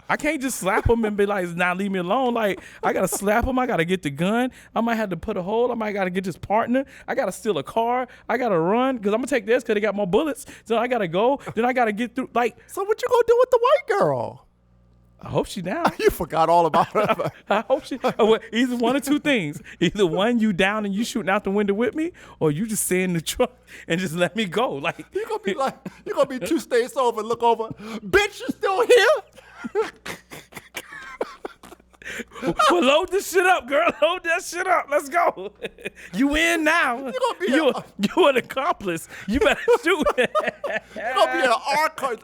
I can't just slap him and be like, nah, leave me alone. Like, I got to slap him. I got to get the gun. I might have to put a hold. I might got to get his partner. I got to steal a car. I got to run because I'm going to take this because they got more bullets. So I got to go. Then I got to get through. Like, so what you going to do with the white girl? I hope she down. You forgot all about her. I hope she. Well, either one or two things. Either one, you down and you shooting out the window with me, or you just stay in the truck and just let me go. Like you're gonna be 2 states over and look over. Bitch, you still here? Well, load this shit up, girl. Load that shit up. Let's go. You in now. You're an accomplice. You better shoot. You're gonna be in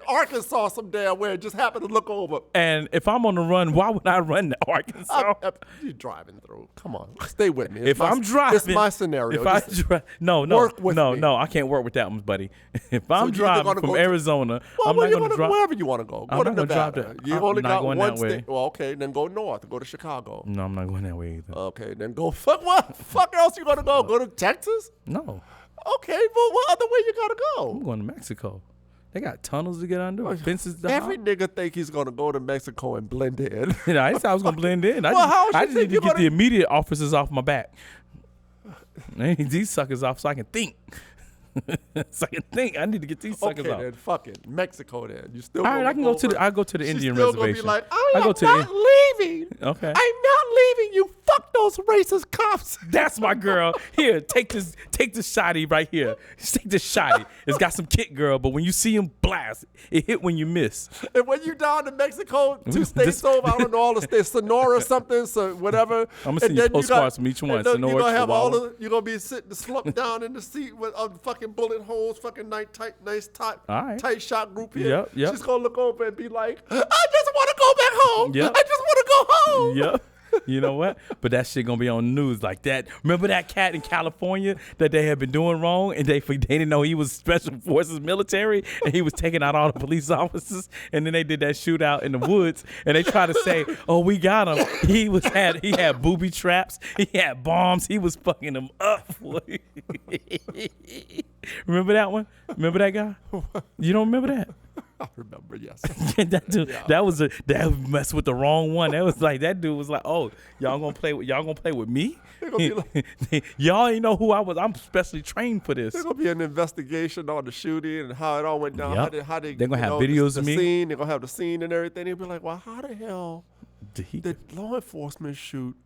Arkansas some damn where. Just happen to look over. And if I'm on the run, why would I run to Arkansas? You're driving through. Come on, stay with me. I'm driving, it's my scenario. No, I can't work with that one, buddy. If I'm driving from Arizona, I'm not going to drive. Wherever you want to go. Go to Nevada. You only got one state. Well, okay, then go north. Go to Chicago. No, I'm not going that way either. Okay, then go. Fuck else you gonna go? Go to Texas? No. Okay, well, what other way you gotta go? I'm going to Mexico. They got tunnels to get under, fences to Every nigga think he's gonna go to Mexico and blend in. You know, I didn't say I was gonna blend in. I just need to get the immediate officers off my back. These suckers off so I can think. So I can think. I need to get these suckers off. Okay, then fucking Mexico. Then you still. All right, I can go to the. I go to the Indian reservation. Be like, I'm not leaving. Okay. I'm not leaving. You fuck those racist cops. That's my girl. Here, take this shotty right here. Take this shotty. It's got some kick, girl. But when you see him blast, it hit when you miss. And when you down to Mexico, 2 states over, I don't know all the states, Sonora something, so whatever. I'm gonna send you postcards from each one. You're gonna have you're gonna be sitting slumped down in the seat with fucking bullet holes, fucking nice tight shot group here. Yep. She's gonna look over and be like, I just want to go back home. Yep. I just want to go home. Yep. You know what? But that shit gonna be on the news like that. Remember that cat in California that they had been doing wrong and they didn't know he was special forces military and he was taking out all the police officers, and then they did that shootout in the woods and they tried to say, oh, we got him. He had booby traps, he had bombs, he was fucking them up. Remember that one? Remember that guy? You don't remember that? I remember, yes. That dude, that messed with the wrong one. That was like, that dude was like, oh, y'all gonna play with me? Y'all ain't know who I was. I'm specially trained for this. There's gonna be an investigation on the shooting and how it all went down. Yep. How they They're gonna have videos of me. Scene. They're gonna have the scene and everything. They'll be like, well, how the hell did law enforcement shoot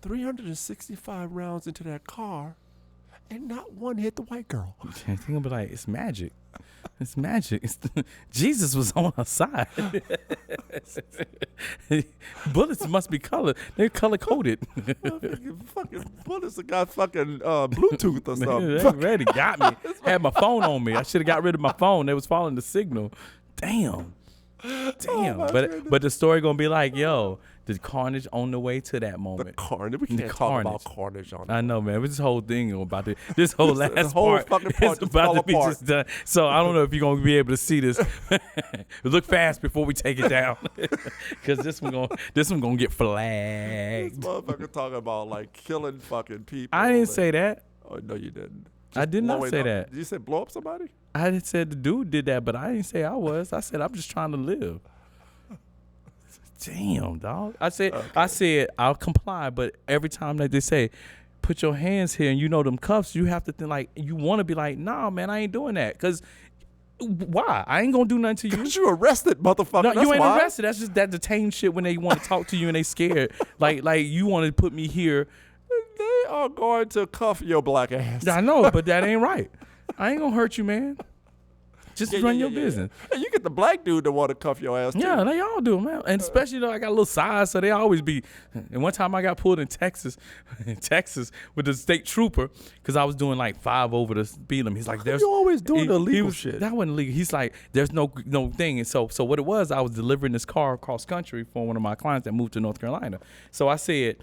365 rounds into that car and not one hit the white girl. He's gonna be like, it's magic. It's magic. Jesus was on her side. Bullets must be colored. They're color coded. Fucking bullets got fucking Bluetooth or something. They ready got me. Had my phone on me. I should have got rid of my phone. They was following the signal. Damn. But the story gonna be like, yo, the carnage on the way to that moment. The carnage. We can't talk about carnage on. I know, man. This whole thing about this whole last whole part fucking part is about to be apart. just done. So I don't know if you're gonna be able to see this. Look fast before we take it down, because this one gonna get flagged. This motherfucker talking about like killing fucking people. I didn't say that. Oh no, you didn't. I did not say that. Did you say blow up somebody? I didn't say the dude did that, but I didn't say I was. I said I'm just trying to live. Damn, dog. I said I'll comply, but every time that they say, put your hands here, and you know them cuffs, you have to think like, you want to be like, nah, man, I ain't doing that. Because why? I ain't going to do nothing to you. Because you arrested, motherfucker. No, That's you ain't why. arrested. That's just that detained shit when they want to talk to you and they scared. like you want to put me here. They are going to cuff your black ass. I know, but that ain't right. I ain't going to hurt you, man. Just run your business. Yeah. And you get the black dude that want to cuff your ass too. Yeah, they all do, man. And especially though I got a little size, so they always be. And one time I got pulled in Texas with the state trooper because I was doing like 5 over the speed limit. He's like, "There's you always doing illegal shit." That wasn't legal. He's like, "There's no thing." And so what it was, I was delivering this car across country for one of my clients that moved to North Carolina. So I said,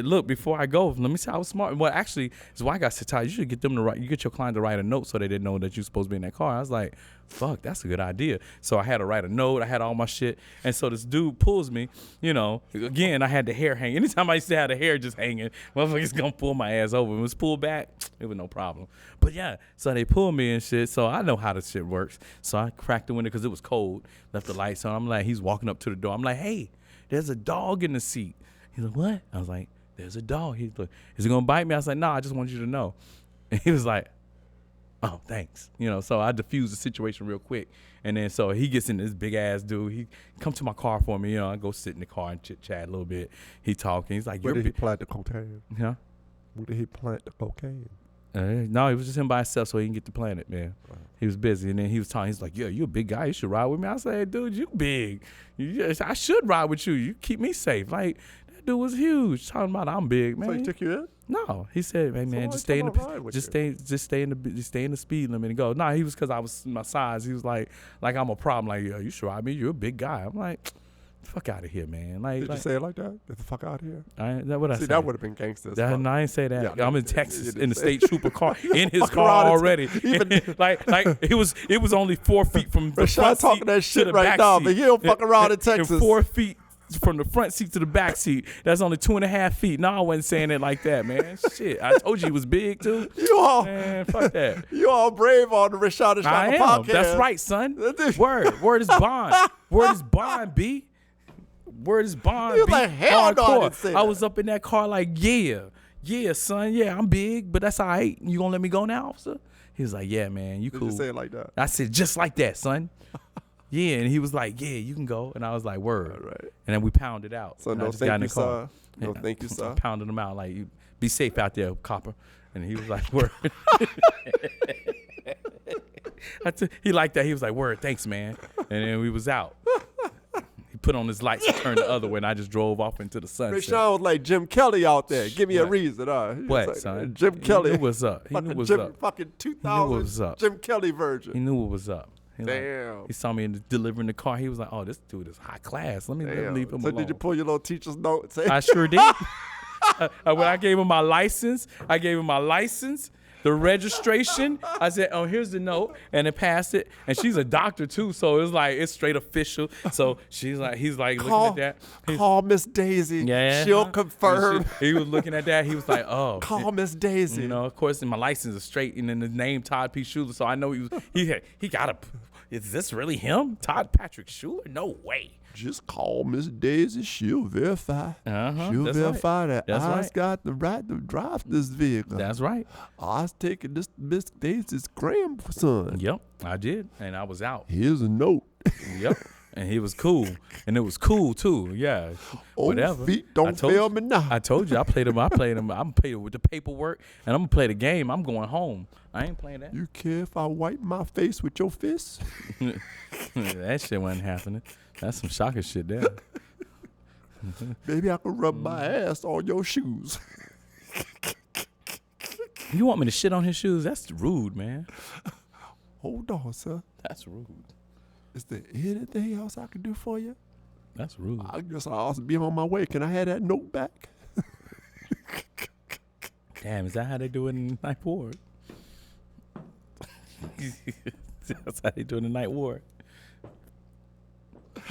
"Look, before I go, let me say I was smart." Well, actually, is why I got so tired. You should get them to write. You get your client to write a note so they didn't know that you're supposed to be in that car. I was like, fuck, that's a good idea. So I had to write a note. I had all my shit. And so this dude pulls me, again, I had the hair hanging. Anytime I used to have the hair just hanging, motherfuckers gonna pull my ass over. When it was pulled back, it was no problem. But yeah, so they pulled me and shit. So I know how the shit works. So I cracked the window because it was cold, left the lights on. I'm like, he's walking up to the door. I'm like, hey, there's a dog in the seat. He's like, what? I was like, there's a dog. He's like, is he gonna bite me? I was like, no, I just want you to know. And he was like, oh, thanks. So I diffused the situation real quick. And then so he gets in this big ass dude. He come to my car for me. I go sit in the car and chit chat a little bit. He talking. He's like, where did he plant the cocaine? Huh? Where did he plant the cocaine? No, it was just him by himself so he can get the planet, man. Wow. He was busy. And then he was talking. He's like, yeah, you a big guy. You should ride with me. I said, hey, dude, you big. I should ride with you. You keep me safe. Like, that dude was huge. Talking about I'm big, man. So he took you in? No, he said, "Hey man, just stay in the speed limit and go." No, he was because I was my size. He was like I'm a problem. Like, yo, you should ride me. You're a big guy. I'm like, fuck out of here, man. Did you say it like that? Get the fuck out of here. That what I said. That would have been gangster. No, I didn't say that. Yeah, I'm in Texas in the state trooper car in his car already. like it was only 4 feet from the front seat talking that shit to the right back now, seat. but you don't fuck around in Texas. And 4 feet from the front seat to the back seat. That's only 2.5 feet. No, I wasn't saying it like that, man. Shit, I told you he was big too. Man, fuck that. You all brave on the Rashad and Shaka podcast. That's right, son. Word is bond. Word is bond, B. Word is bond. You like hell no, I didn't say that. I was up in that car like, yeah, son, yeah, I'm big, but that's all right. You gonna let me go now, officer? He was like, yeah, man, you cool. Did you say it like that? I said, just like that, son. Yeah, and he was like, yeah, you can go. And I was like, word. Right. And then we pounded out. So no thank you, sir. No thank you, sir. I pounded him out like, be safe out there, copper. And he was like, word. He liked that. He was like, word, thanks, man. And then we was out. He put on his lights and turned the other way, and I just drove off into the sunset. Rashawn was like Jim Kelly out there. Give me a reason. What, like, son? Jim Kelly. He knew what's up. He knew what's up. Fucking 2000 He knew what was up. Jim Kelly version. He knew what was up. Damn. He saw me delivering the car. He was like, oh, this dude is high class. Let me leave him alone. So did you pull your little teacher's note? I sure did. When I gave him my license, the registration. I said, oh, here's the note. And it passed it. And she's a doctor, too. So it's straight official. So he's like looking at that. Call Miss Daisy. Yeah. She'll confirm. He was looking at that. He was like, oh. Call Miss Daisy. Of course, my license is straight. And then the name Todd P. Schuler. So I know he got a, is this really him? Todd Patrick Schuler? No way. Just call Miss Daisy. She'll verify. She'll verify that I've got the right to drive this vehicle. That's right. I was taking this Miss Daisy's grandson. Yep, I did. And I was out. Here's a note. Yep. And he was cool, and it was cool too. Yeah, whatever. Feet don't fail me now. I told you, I played him. I'm playing with the paperwork, and I'm gonna play the game. I'm going home. I ain't playing that. You care if I wipe my face with your fist? That shit wasn't happening. That's some shocking shit there. Maybe I can rub my ass on your shoes. You want me to shit on his shoes? That's rude, man. Hold on, sir. That's rude. Is there anything else I can do for you? That's rude. I guess I'll be on my way. Can I have that note back? Damn, is that how they do it in Ninth Ward? That's how they do it in Ninth Ward.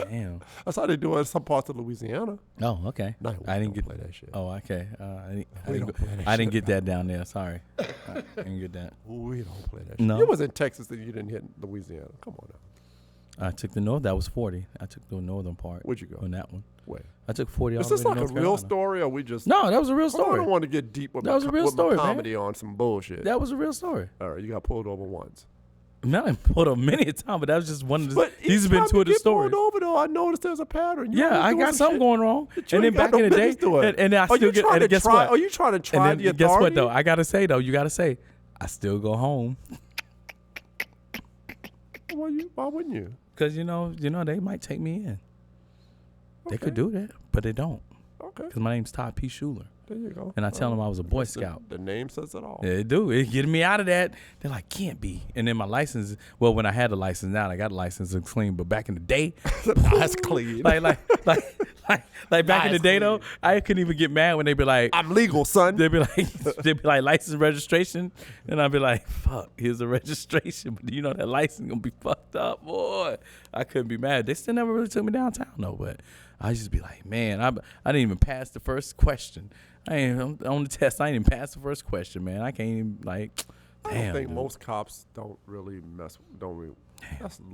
Damn. That's how they do it in some parts of Louisiana. Oh, okay. I didn't play that shit. Oh, okay. I I didn't get that down there. Sorry, I didn't get that. We don't play that shit. No. You was in Texas and you didn't hit Louisiana. Come on now. I took the north. That was 40. I took the northern part. Where'd you go? On that one. Where? I took 40. Is all this the way like to a North real Carolina. story, or we just? No, that was a real I story. don't want to get deep with That was a real with story, my man. comedy on some bullshit. That was a real story. All right, you got pulled over once. Not I pulled up many a time, but that was just one of the. But These each have been time two you of the get stories. pulled over, though, I noticed there's a pattern. You Yeah, always I doing got some something shit going wrong. that you And then ain't got back in no the day, business doing. and then I Are still you get. trying And to guess try? what? Are you trying to try And the then guess what authority? though? I gotta say though, you gotta say, I still go home Why wouldn't you? because you know they might take me in. They could Okay. do that, but they don't. Okay, Because my name's Todd P. Schuler, there you go. and I tell them I was a Boy That's Scout. The name says it all. Yeah, they do. It getting me out of that. They're like, can't be. And then my license. Well, when I had the license, now I got a license and clean. But back in the day, That's clean. like back in the day though, I couldn't even get mad when they be like, I'm legal, son. they'd be like license registration, and I'd be like, fuck, here's a registration. But you know that license gonna be fucked up, boy. I couldn't be mad. They still never really took me downtown though, but I just be like, man, I didn't even pass the first question. I'm on the test. I ain't even passed the first question, man. I can't even like. I Damn, don't think dude. most cops don't really that's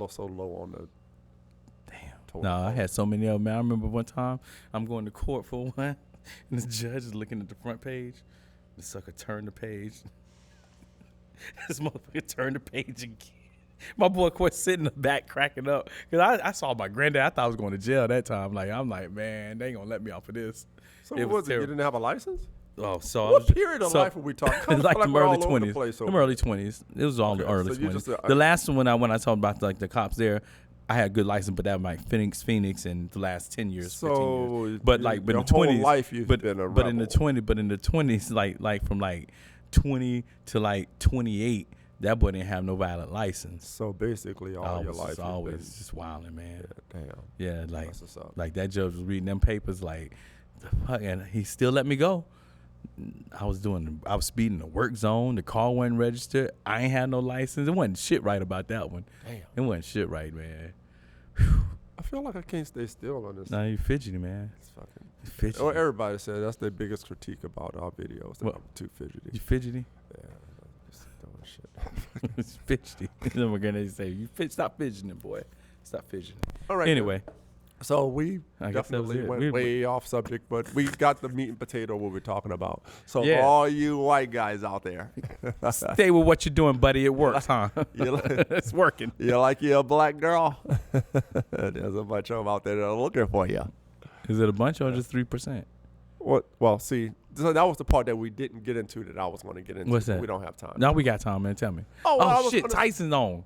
so low on the. Damn. No, I had so many of them. Man, I remember one time I'm going to court for one, and the judge is looking at the front page. The sucker turned the page. This motherfucker turned the page again. My boy quit sitting in the back cracking up. Because I saw my granddad. I thought I was going to jail that time. I'm like, man, they ain't going to let me off of this. So It what was was it? You terrible. didn't have a license? Oh, so I What was, period of so- life were we talking? like We're them early all over the 20s. place Them over early 20s. It was all the Okay, early so you 20s. just, The last one when I talked about like the cops there, I had good license, but that was like Phoenix, and the last 10 years, 15 years. So, But like, but in your the whole 20s, life you've but been a but in the rebel. 20s, like from like 20 to like 28, that boy didn't have no valid license. So basically, all your life, Just you've always been, just wilding, man. damn. Yeah, like That's what's up. like that judge was reading them papers, like the fuck, and he still let me go. I was speeding in the work zone. The car wasn't registered. I ain't had no license. It wasn't shit right about that one. Damn. It wasn't shit right, man. I feel like I can't stay still on this. Nah, you fidgety, man. It's fucking. You fidgety. Well, everybody said that's their biggest critique about our videos. That What? I'm too fidgety. You fidgety? Yeah, just doing shit. It's fidgety. Then we're gonna say, stop fidgeting, boy. Stop fidgeting. All right. Anyway, So we I guess that was definitely it. went way off subject, but we got the meat and potato what we're talking about. So Yeah. all you white guys out there, stay with what you're doing, buddy. It works, huh? you, li- It's working. you like you're a black girl? There's a bunch of them out there that are looking for you. Is it a bunch or just 3%? What? Well, see, so that was the part that we didn't get into that I was going to get into. What's that? We don't have time. Now we got time, man. Tell me. Oh, well, I was shit, gonna- Tyson's on.